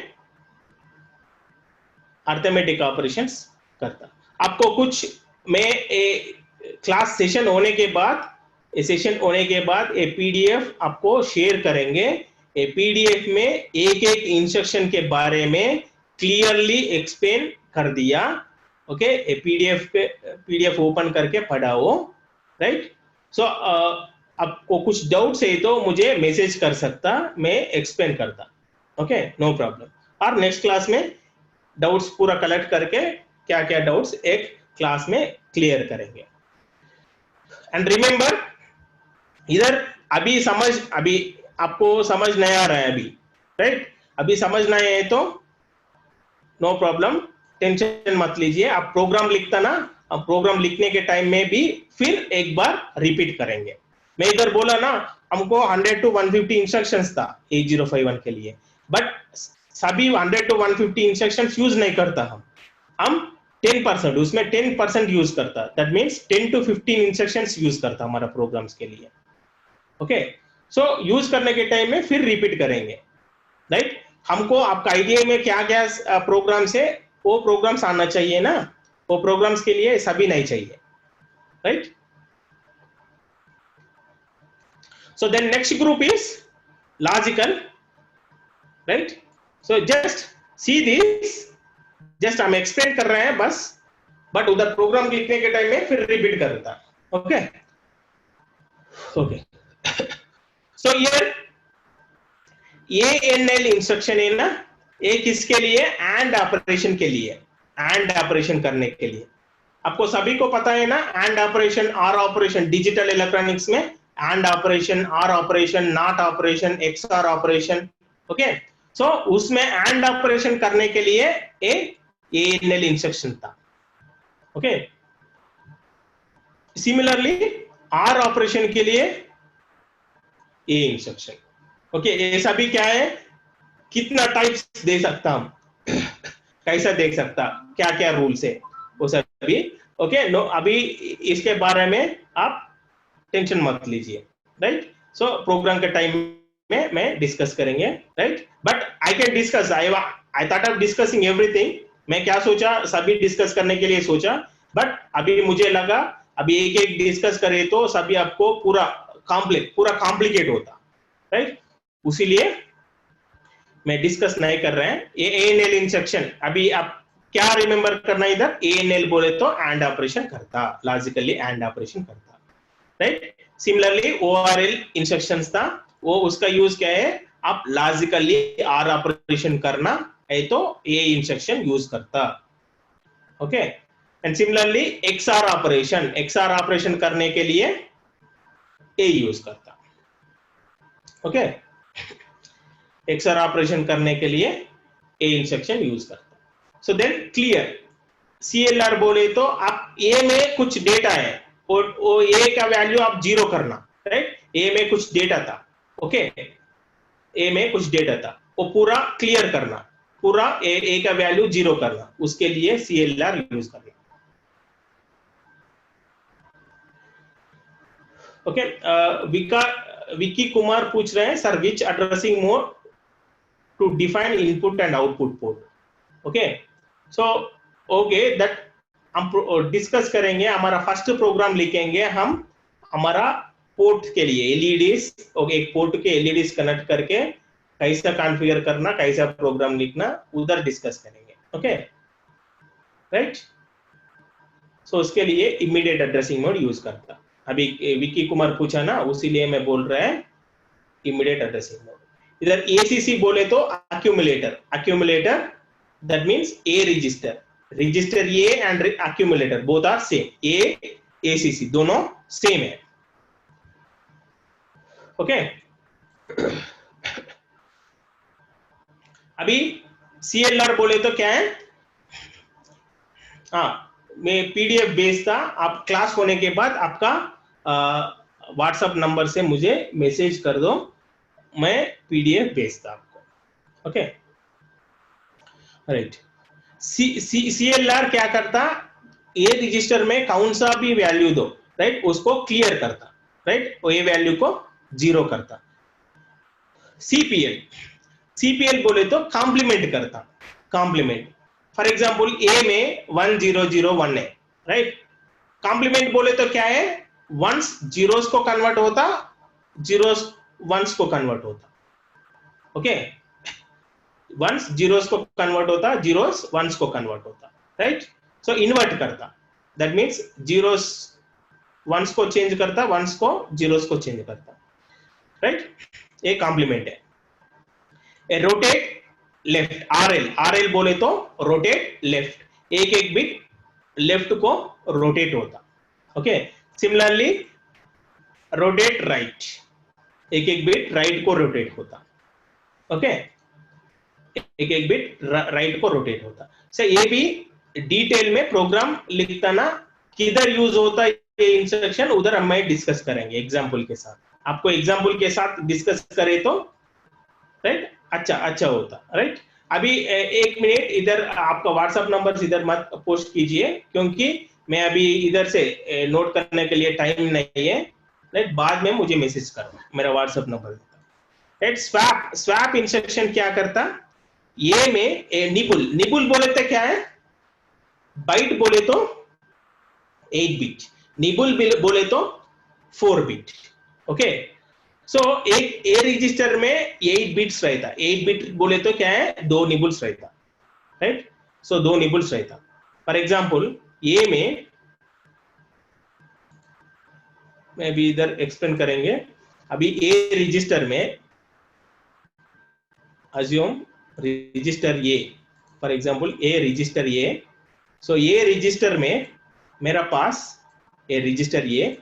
अरिथमेटिक ऑपरेशंस करता। आपको कुछ में क्लास सेशन होने के बाद ये PDF आपको शेयर करेंगे। ये PDF में एक एक इंस्ट्रक्शन के बारे में क्लियरली एक्सप्लेन कर दिया। ओके, ये PDF ओपन करके पढ़ाओ, राइट। सो आपको कुछ डाउट्स है तो मुझे मैसेज कर सकता, मैं एक्सप्लेन करता। Okay, no problem. और नेक्स्ट क्लास में डाउट्स पूरा कलेक्ट करके क्या क्या डाउट्स एक क्लास में क्लियर करेंगे। एंड रिमेंबर, इधर अभी आपको समझ नहीं आ रहा है अभी, राइट। अभी समझना है तो नो प्रॉब्लम, टेंशन मत लीजिए। आप प्रोग्राम लिखता ना, अब प्रोग्राम लिखने के टाइम में भी फिर एक बार रिपीट करेंगे। मैं इधर बोला ना, हमको 100 to 150 इंस्ट्रक्शंस था 8051 के लिए, बट सभी 100 to 150 इंस्ट्रक्शंस यूज नहीं करता हम 10%, उसमें 10% यूज करता, that means 10 to 15 instructions use करता हमारा प्रोग्राम्स के लिए। ओके, सो यूज करने के टाइम में फिर रिपीट करेंगे, राइट। हमको आपका आईडीए में क्या क्या प्रोग्राम्स है, वो प्रोग्राम्स आना चाहिए ना, वो प्रोग्राम्स के लिए सभी नहीं चाहिए, right. So then next group is logical, right. So just see this, just हम एक्सप्लेन कर रहे हैं बस, बट उधर प्रोग्राम लिखने के टाइम में फिर रिपीट करता। ओके ओके, सो ये ANL इंस्ट्रक्शन है ना, ये किसके लिए, एंड ऑपरेशन के लिए, एंड ऑपरेशन करने के लिए। आपको सभी को पता है ना, and operation, or operation, digital electronics में and operation, or operation, not operation, XOR operation. Okay, so उसमें एंड ऑपरेशन करने के लिए ANL इंस्ट्रक्शन था। ओके, सिमिलरली आर ऑपरेशन के लिए ए इंस्ट्रक्शन। ओके, ये सभी क्या है, कितना टाइप्स दे सकता हम कैसा देख सकता, क्या क्या रूल्स है वो सभी। ओके, नो, अभी इसके बारे में आप टेंशन मत लीजिए, राइट। सो प्रोग्राम के टाइम में मैं डिस्कस करेंगे, right. But I can discuss, I thought of discussing everything. मैं क्या सोचा, सभी डिस्कस करने के लिए सोचा, बट अभी मुझे लगा अभी एक एक डिस्कस करें तो सभी आपको पूरा कॉम्प्लिकेट होता, राइट? उसीलिए मैं डिस्कस नहीं कर रहे हैं। ये ANL इंस्ट्रक्शन अभी आप क्या रिमेंबर करना, इधर ANL बोले तो एंड ऑपरेशन करता, लॉजिकली एंड ऑपरेशन करता, राइट? सिमिलरली ORL इंस्ट्रक्शंस था, वो उसका यूज क्या है, आप लॉजिकली आर ऑपरेशन करना है तो ये इंस्ट्रक्शन यूज करता, okay? And similarly XR operation करने के लिए ए यूज करता, ओके? XR ऑपरेशन करने के लिए ए इंस्ट्रक्शन यूज करता। सो देन क्लियर, CLR बोले तो आप ए में कुछ डेटा है, वो ए का वैल्यू आप 0 करना, राइट? ए में कुछ डेटा था, ओके? ए में कुछ डेटा था, वो पूरा क्लियर करना, पूरा ए का वैल्यू 0 करना, उसके लिए CLR यूज करना, ओके? विकी कुमार पूछ रहे हैं sir which addressing mode to define input and output port, okay? So okay, that हम डिस्कस करेंगे, हमारा फर्स्ट प्रोग्राम लिखेंगे हम हमारा पोर्ट के लिए LEDs, ओके? एक पोर्ट के LEDs कनेक्ट करके कैसा कॉन्फ़िगर करना, कैसा प्रोग्राम लिखना, उधर डिस्कस करेंगे, ओके? राइट? सो उसके लिए इमीडिएट एड्रेसिंग मोड यूज करता। अभी विकी कुमार पूछा ना, उसीलिए मैं बोल रहा है इमीडिएट एड्रेसिंग मोड। इधर ACC बोले तो accumulator, that means A register A and accumulator both are same, ACC दोनों सेम है, ओके? अभी CLR बोले तो क्या है, हाँ मैं PDF भेजता, आप क्लास होने के बाद आपका व्हाट्सएप नंबर से मुझे मैसेज कर दो, मैं PDF भेजता आपको, ओके? राइट? CLR क्या करता, ए रजिस्टर में कौन सा भी वैल्यू दो, राइट, उसको क्लियर करता, राइट? वो ये वैल्यू को 0 करता। CPL बोले तो कॉम्प्लीमेंट करता, कॉम्प्लीमेंट। फॉर एग्जांपल ए में 1001 है, राइट? कॉम्प्लीमेंट बोले तो क्या है, वंस जीरोस को कन्वर्ट होता, जीरोस वंस को कन्वर्ट होता, ओके? वंस जीरोस को कन्वर्ट होता, जीरोस वंस को कन्वर्ट होता, राइट? सो इन्वर्ट करता, दैट मींस जीरोस वंस को चेंज करता, वंस को जीरोस को चेंज करता, राइट? ये कॉम्प्लीमेंट है। ए रोटेट लेफ्ट, RL बोले तो रोटेट लेफ्ट, एक एक बिट लेफ्ट को रोटेट होता, ओके? सिमिलरली रोटेट राइट, एक एक बिट राइट को रोटेट होता, ओके? एक एक बिट राइट को रोटेट होता। सर ये भी डिटेल में प्रोग्राम लिखता ना, किधर यूज होता है ये इंस्ट्रक्शन, उधर हम डिस्कस करेंगे एग्जांपल के साथ। आपको एग्जांपल के साथ डिस्कस करें तो राइट अच्छा होता, राइट? अभी एक मिनट, इधर आपका व्हाट्सएप नंबर इधर मत पोस्ट कीजिए, क्योंकि मैं अभी इधर से नोट करने के लिए टाइम नहीं है, राइट? बाद में मुझे मैसेज करो, मेरा व्हाट्सएप नंबर देता, राइट? स्वैप इंस्ट्रक्शन क्या करता, ये में निबुल बोले तो क्या है, बाइट बोले तो 8 बिट, निबुल बोले तो 4 बिट, ओके? सो एक ए रजिस्टर में 8 बिट्स रहता, 8 बिट बोले तो क्या है, 2 निबल्स रहता, राइट? सो 2 निबल्स रहता। फॉर एग्जांपल ए में मैं भी इधर एक्सप्लेन करेंगे। अभी ए रजिस्टर में assume register A, for example A register A, so A register में मेरा पास ए रजिस्टर ए,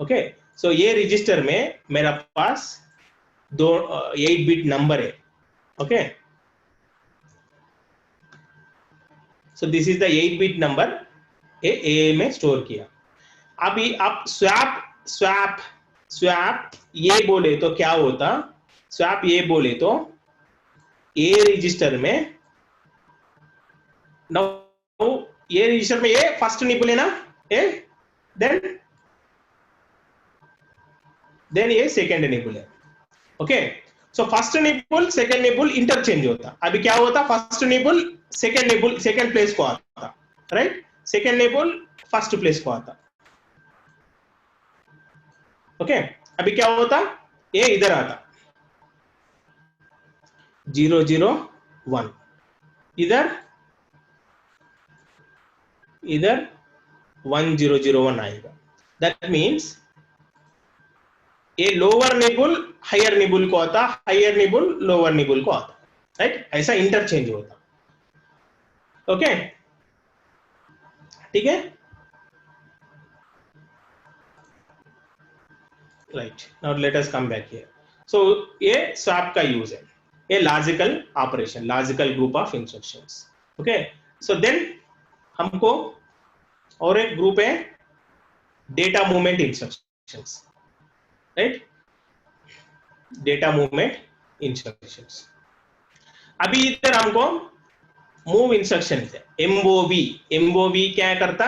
ओके? सो ये रजिस्टर में मेरा पास 8 बिट नंबर है, okay? So this is the 8 bit number A में स्टोर किया। अभी आप स्वैप ये बोले तो क्या होता, स्वैप ये बोले तो ए रजिस्टर में, ये रजिस्टर में ये फर्स्ट निबल है ना, ए देन ये सेकेंड निबल है, okay? So first nibble second nibble interchange होता। अभी क्या होता, फर्स्ट निबल सेकेंड प्लेस को आता, right? Second nibble first place को आता, ओके अभी क्या होता, ए इधर आता 001, इधर 1001 आएगा। दैट मीन्स ये लोअर निबुल हायर निबुल को आता, हायर निबुल लोअर निबुल को आता, राइट? ऐसा इंटरचेंज होता। ओके ठीक है, right. Now let us come back here. So ये स्वैप का यूज है, ये logical operation, logical group of instructions. Okay so then हमको और एक ग्रुप है data movement instructions, right? Data movement instructions. अभी इधर हमको मूव इंस्ट्रक्शन है, एमओवी। एमओवी क्या करता,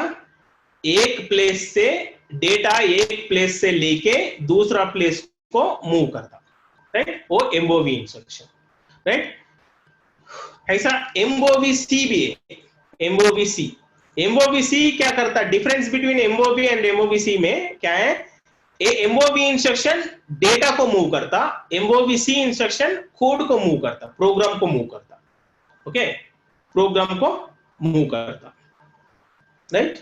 एक प्लेस से डेटा एक प्लेस से लेके दूसरा प्लेस को मूव करता, राइट? वो एमओवी इंस्ट्रक्शन, राइट? ऐसा एमओवीसी भी है, एमओवीसी। एमओवीसी क्या करता, डिफरेंस बिटवीन एमओवी एंड एमओवीसी में क्या है, एमओवी इंस्ट्रक्शन डेटा को मूव करता, एमओवीसी इंस्ट्रक्शन कोड को मूव करता, प्रोग्राम को मूव करता। ओके प्रोग्राम को मूव करता, राइट?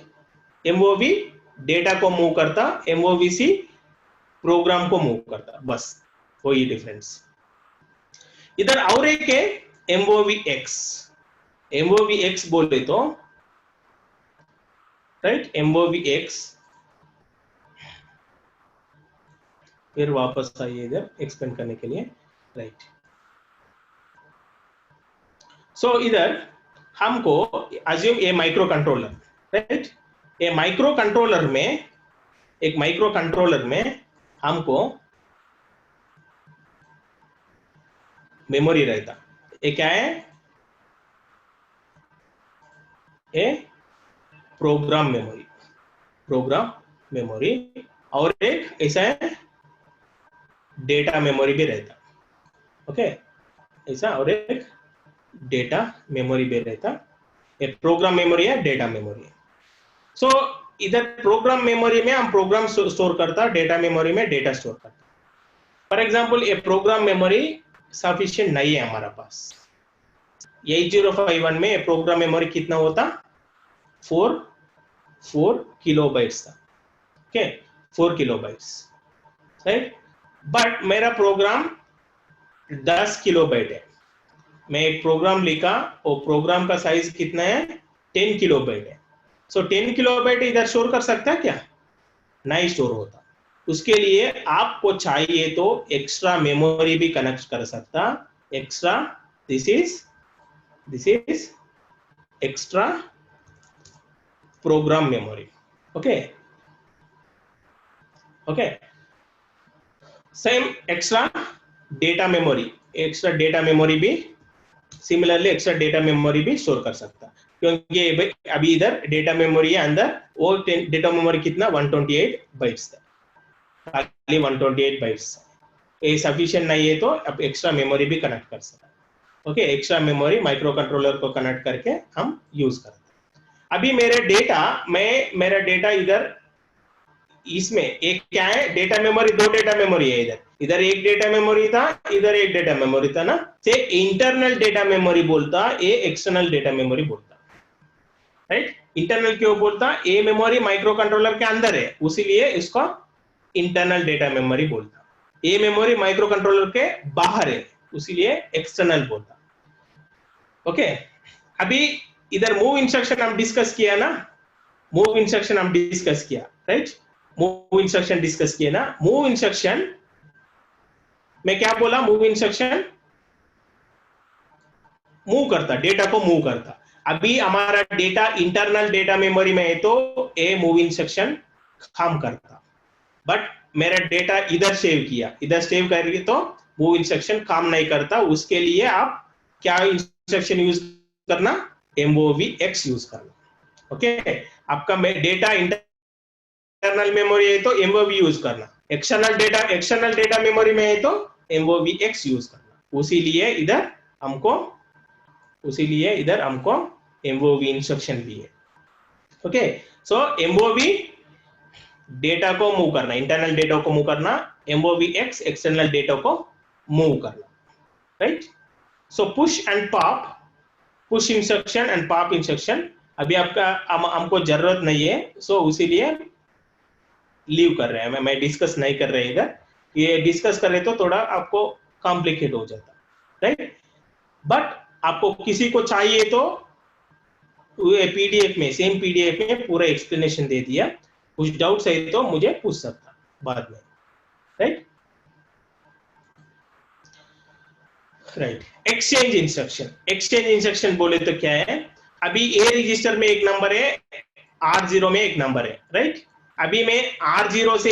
एमओवी डेटा को मूव करता, एमओवीसी प्रोग्राम को मूव करता, बस वही डिफरेंस। इधर और एक है एमओवी एक्स। एमओवी एक्स बोले तो, राइट, एमओवी एक्स, फिर वापस आइए इधर एक्सपेंड करने के लिए, राइट? सो इधर हमको अज्यूम ए माइक्रो कंट्रोलर, राइट? ए माइक्रो कंट्रोलर में, एक माइक्रो कंट्रोलर में हमको मेमोरी रहता, ये क्या है, ए प्रोग्राम मेमोरी, प्रोग्राम मेमोरी, और एक ऐसा है डेटा मेमोरी भी रहता। ओके ऐसा, और एक डेटा मेमोरी भी रहता, एक प्रोग्राम मेमोरी है, डेटा मेमोरी है। सो इधर प्रोग्राम मेमोरी में हम प्रोग्राम स्टोर करता, डेटा मेमोरी में डेटा स्टोर करता। फॉर एग्जांपल ये प्रोग्राम मेमोरी सफिशिएंट नहीं है हमारा पास। 8051 में प्रोग्राम मेमोरी कितना होता, 4 किलोबाइट्स था। Okay 4 kilobytes, right? बट मेरा प्रोग्राम 10 किलोबाइट है। मैं एक प्रोग्राम लिखा, वो प्रोग्राम का साइज कितना है, 10 किलोबाइट है। सो 10 किलोबाइट इधर स्टोर कर सकता है क्या, नहीं स्टोर होता। उसके लिए आपको चाहिए तो एक्स्ट्रा मेमोरी भी कनेक्ट कर सकता, extra, this is extra program memory. Okay okay same extra data memory, extra data memory भी, सिमिलरली एक्स्ट्रा डेटा मेमोरी भी स्टोर कर सकता, क्योंकि अभी इधर डेटा मेमोरी है अंदर, वो डेटा मेमोरी कितना 128 बाइट्स था, खाली 128 बाइट्स। ये सफिशिएंट नहीं है तो अब एक्स्ट्रा मेमोरी भी कनेक्ट कर सकता है। Okay extra memory micro controller को कनेक्ट करके हम यूज करते हैं। अभी मेरा डेटा इधर, इसमें एक क्या है, डेटा मेमोरी, दो डेटा मेमोरी है इधर, इधर एक डेटा मेमोरी था, इधर एक डेटा मेमोरी था ना, से इंटरनल डेटा मेमोरी बोलता, ये एक्सटर्नल डेटा मेमोरी बोलता, राइट? इंटरनल क्यों बोलता, ये मेमोरी माइक्रो कंट्रोलर के अंदर है, उसीलिए इसको इंटरनल डेटा मेमोरी बोलता। ये मेमोरी माइक्रो कंट्रोलर के बाहर है, उसीलिए एक्सटर्नल बोलता। ओके अभी इधर मूव इंस्ट्रक्शन हम डिस्कस किया ना, मूव इंस्ट्रक्शन हम डिस्कस किया, राइट? मूव इंस्ट्रक्शन डिस्कस किया ना। मूव इंस्ट्रक्शन मैं क्या बोला, मूव इंस्ट्रक्शन मूव करता, डेटा को मूव करता। अभी हमारा डेटा इंटरनल डेटा मेमोरी में है तो ए मूव इंस्ट्रक्शन काम करता, बट मेरा डेटा इधर सेव किया, इधर सेव करके तो मूव इंस्ट्रक्शन काम नहीं करता। उसके लिए आप क्या इंस्ट्रक्शन यूज करना, MOVX यूज करना। ओके आपका डेटा इंटरनल मेमोरी है तो MOV यूज करना, एक्सटर्नल डेटा मेमोरी में है तो MOVX यूज करना। उसीलिए इधर हमको MOV इंस्ट्रक्शन भी है। ओके सो MOV डेटा को मूव करना, इंटरनल डेटा को मूव करना, MOVX एक्सटर्नल डेटा को मूव करना, right. So push and pop, push instruction and pop instruction अभी आपका हमको जरूरत नहीं है, सो इसीलिए लीव कर रहे हैं, मैं डिस्कस नहीं कर रहे इधर, ये डिस्कस करें तो थोड़ा आपको कॉम्प्लिकेट हो जाता, राइट। बट आपको किसी को चाहिए तो पीडीएफ में, सेम पीडीएफ में पूरा एक्सप्लेनेशन दे दिया, कुछ डाउट्स है तो मुझे पूछ सकता बाद में, right. Right, exchange instruction, exchange instruction बोले तो क्या है, अभी ए रजिस्टर में एक नंबर है, R0 में एक नंबर है, राइट। अभी मैं R0 से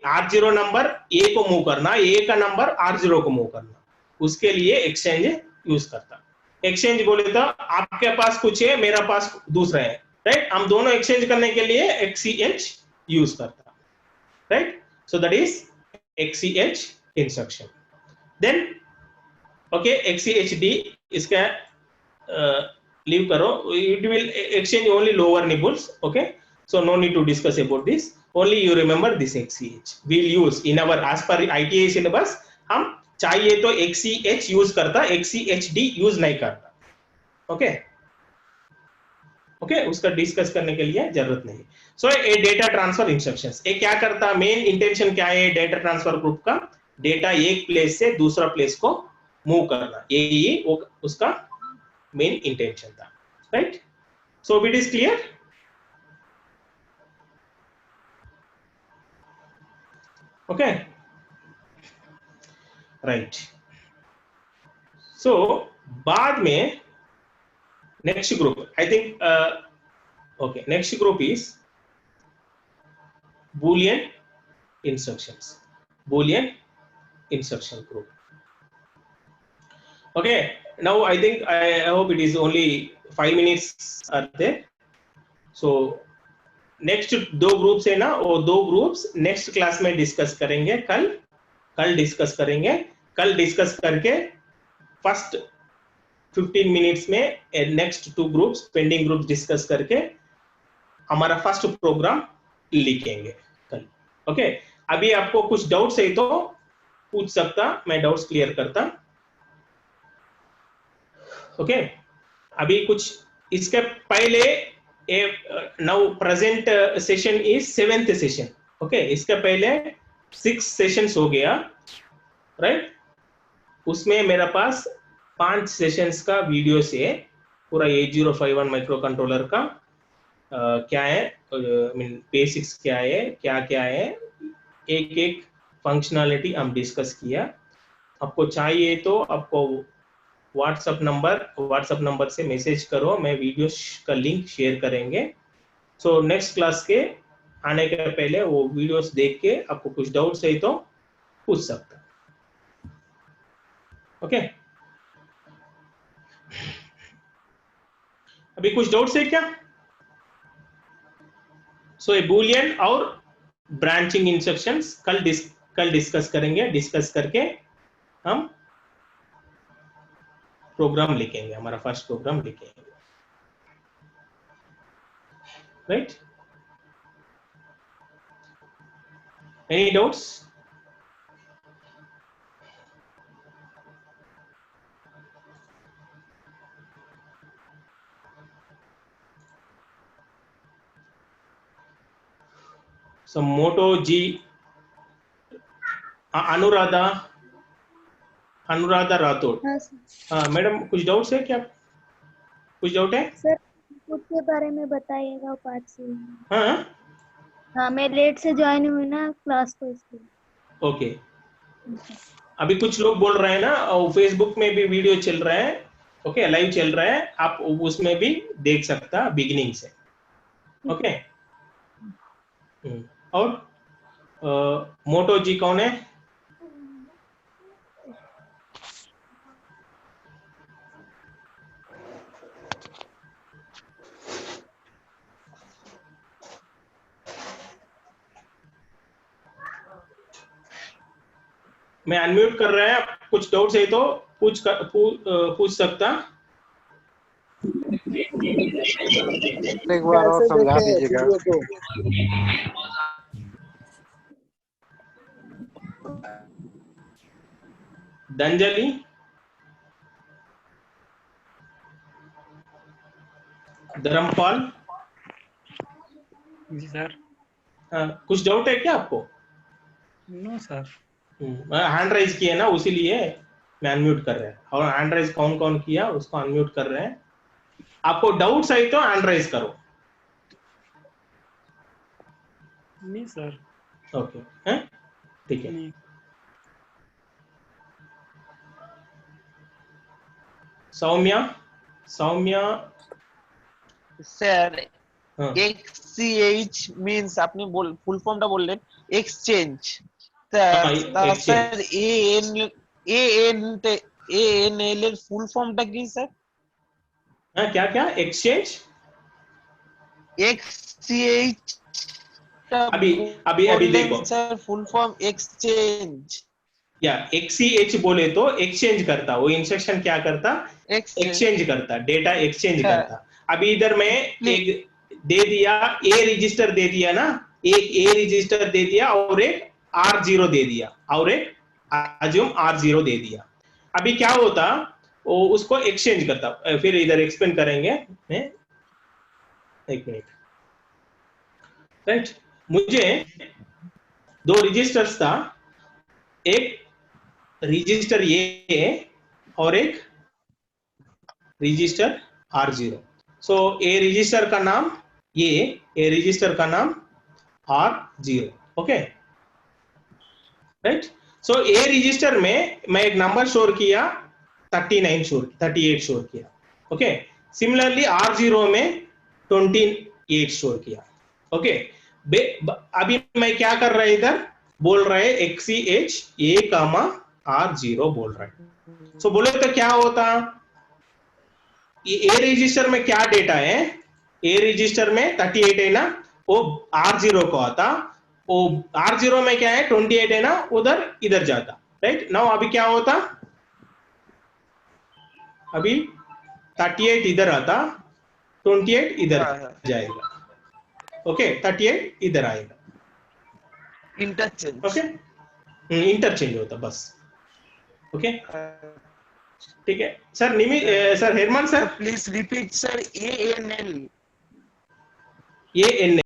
R0 नंबर ए को मूव करना, ए का नंबर R0 को मूव करना, उसके लिए एक्सचेंज यूज करता। एक्सचेंज बोले तो आपके पास कुछ है, मेरा पास दूसरा है, राइट। हम दोनों एक्सचेंज करने के लिए XCH यूज करता, right. So that is XCH instruction. Then okay, XCHD इसका लीव करो, it will exchange only lower nibbles, okay. So no need to discuss about this. Only you remember this XCH. We'll use in our as per ITI syllabus. हम चाहिए तो XCH use करता, XCHD use नहीं करता, okay okay, उसका discuss करने के लिए जरूरत नहीं। सो ए डेटा ट्रांसफर इंस्ट्रक्शंस, ये क्या करता, मेन इंटेंशन क्या है डेटा ट्रांसफर ग्रुप का, डेटा एक प्लेस से दूसरा प्लेस को मूव करना, ये उसका मेन इंटेंशन था, right. So it is clear. Okay, right. So बाद में next group, I think okay, next group is Boolean instructions, Boolean instruction group. Okay, now I think I hope it is only 5 minutes are there. So next दो groups है ना, वो दो groups next class में discuss करेंगे, कल discuss करेंगे, कल डिस्कस करके फर्स्ट 15 मिनट्स में next 2 groups pending groups discuss करके हमारा फर्स्ट प्रोग्राम लिखेंगे कल, ओके। अभी आपको कुछ डाउट्स है तो पूछ सकता, मैं डाउट्स क्लियर करता, ओके। अभी कुछ इसके पहले now present session is 7th session, okay। इसके पहले 6 सेशंस हो गया, राइट। उसमें मेरा पास 5 सेशंस का वीडियो से पूरा 8051 माइक्रो कंट्रोलर का क्या है, बेसिक्स क्या है, क्या है, एक फंक्शनैलिटी हम डिस्कस किया। आपको चाहिए तो आपको व्हाट्सएप नंबर से मैसेज करो, मैं वीडियो का लिंक शेयर करेंगे। सो नेक्स्ट क्लास के आने के पहले वो वीडियोस देख के आपको कुछ डाउट्स है तो पूछ सकता, ओके। अभी कुछ डाउट्स है क्या? सो ये बूलियन और ब्रांचिंग इंस्ट्रक्शंस कल डिस्कस करेंगे, डिस्कस करके हम प्रोग्राम लिखेंगे, हमारा फर्स्ट प्रोग्राम लिखेंगे, right. Any doubts? So Moto G, Anuradha Rathore, हाँ मैडम कुछ डाउट्स है क्या? कुछ डाउट है सर? उसके बारे में बताइएगा पार्ट से। हाँ हाँ, मैं लेट से ज्वाइन हुई ना क्लास को, इसलिए। ओके। अभी कुछ लोग बोल रहे हैं ना, और फेसबुक में भी वीडियो चल रहा है, ओके, लाइव चल रहा है, आप उसमें भी देख सकता बिगिनिंग से, ओके। और मोटो जी कौन है? मैं अनम्यूट कर रहा है, कुछ डाउट्स है तो पूछ सकता। एक बार और समझा दीजिएगा। दंजलि, धर्मपाल, जी सर। कुछ डाउट है क्या आपको? No sir. हैंड राइज किए ना, उसीलिए मैं अनम्यूट कर रहे हैं, और हैंड राइज कौन कौन किया उसको अनम्यूट कर रहे हैं। आपको डाउट्स है तो हैंड राइज करो। नहीं सर। ओके, हैं, ठीक है। नहीं। सौम्या, सौम्या, सर हाँ, XCH मींस आपने बोल फुल फॉर्म टा बोल रहे एक्सचेंज हाँ, सर exchange। ANL এর ফুল ফর্মটা কি স্যার? हाँ, क्या क्या एक्सचेंज? XCH अभी अभी अभी বললেন देखो, স্যার ফুল ফর্ম एक्सचेंज या XCH बोले तो एक्सचेंज करता, वो इंस्ट्रक्शन क्या करता? एक्सचेंज करता, डेटा एक्सचेंज हाँ। करता। अभी इधर में Please। एक दे दिया, ए रजिस्टर दे दिया ना, एक ए रजिस्टर दे दिया और एक R0 दे दिया, और एक अज्यूम R0 दे दिया। अभी क्या होता, वो उसको एक्सचेंज करता। फिर इधर एक्सप्लेन करेंगे, एक मिनट, राइट। मुझे दो रजिस्टर्स था, एक रजिस्टर ए और एक रजिस्टर R0। सो ए रजिस्टर का नाम ए रजिस्टर का नाम R0, ओके, राइट। सो ए रजिस्टर में मैं एक नंबर स्टोर किया, 38 स्टोर किया, ओके। सिमिलरली R0 में 28 स्टोर किया, ओके। अभी मैं क्या कर रहा है, इधर बोल रहा है XCH A, R0 बोल रहा है। सो बोले तो क्या होता, ये ए रजिस्टर में क्या डेटा है, ए रजिस्टर में 38 है ना, वो R0 को आता, वो R0 में क्या है 28 है ना, उधर इधर जाता, राइट। नाउ अभी क्या होता, अभी 38 इधर आता, 28 इधर जाएगा, ओके, 38 इधर आएगा, इंटरचेंज। ओके, इंटरचेंज होता बस, ओके, ठीक है। Sir sir Herman sir, please repeat sir ANL। ANL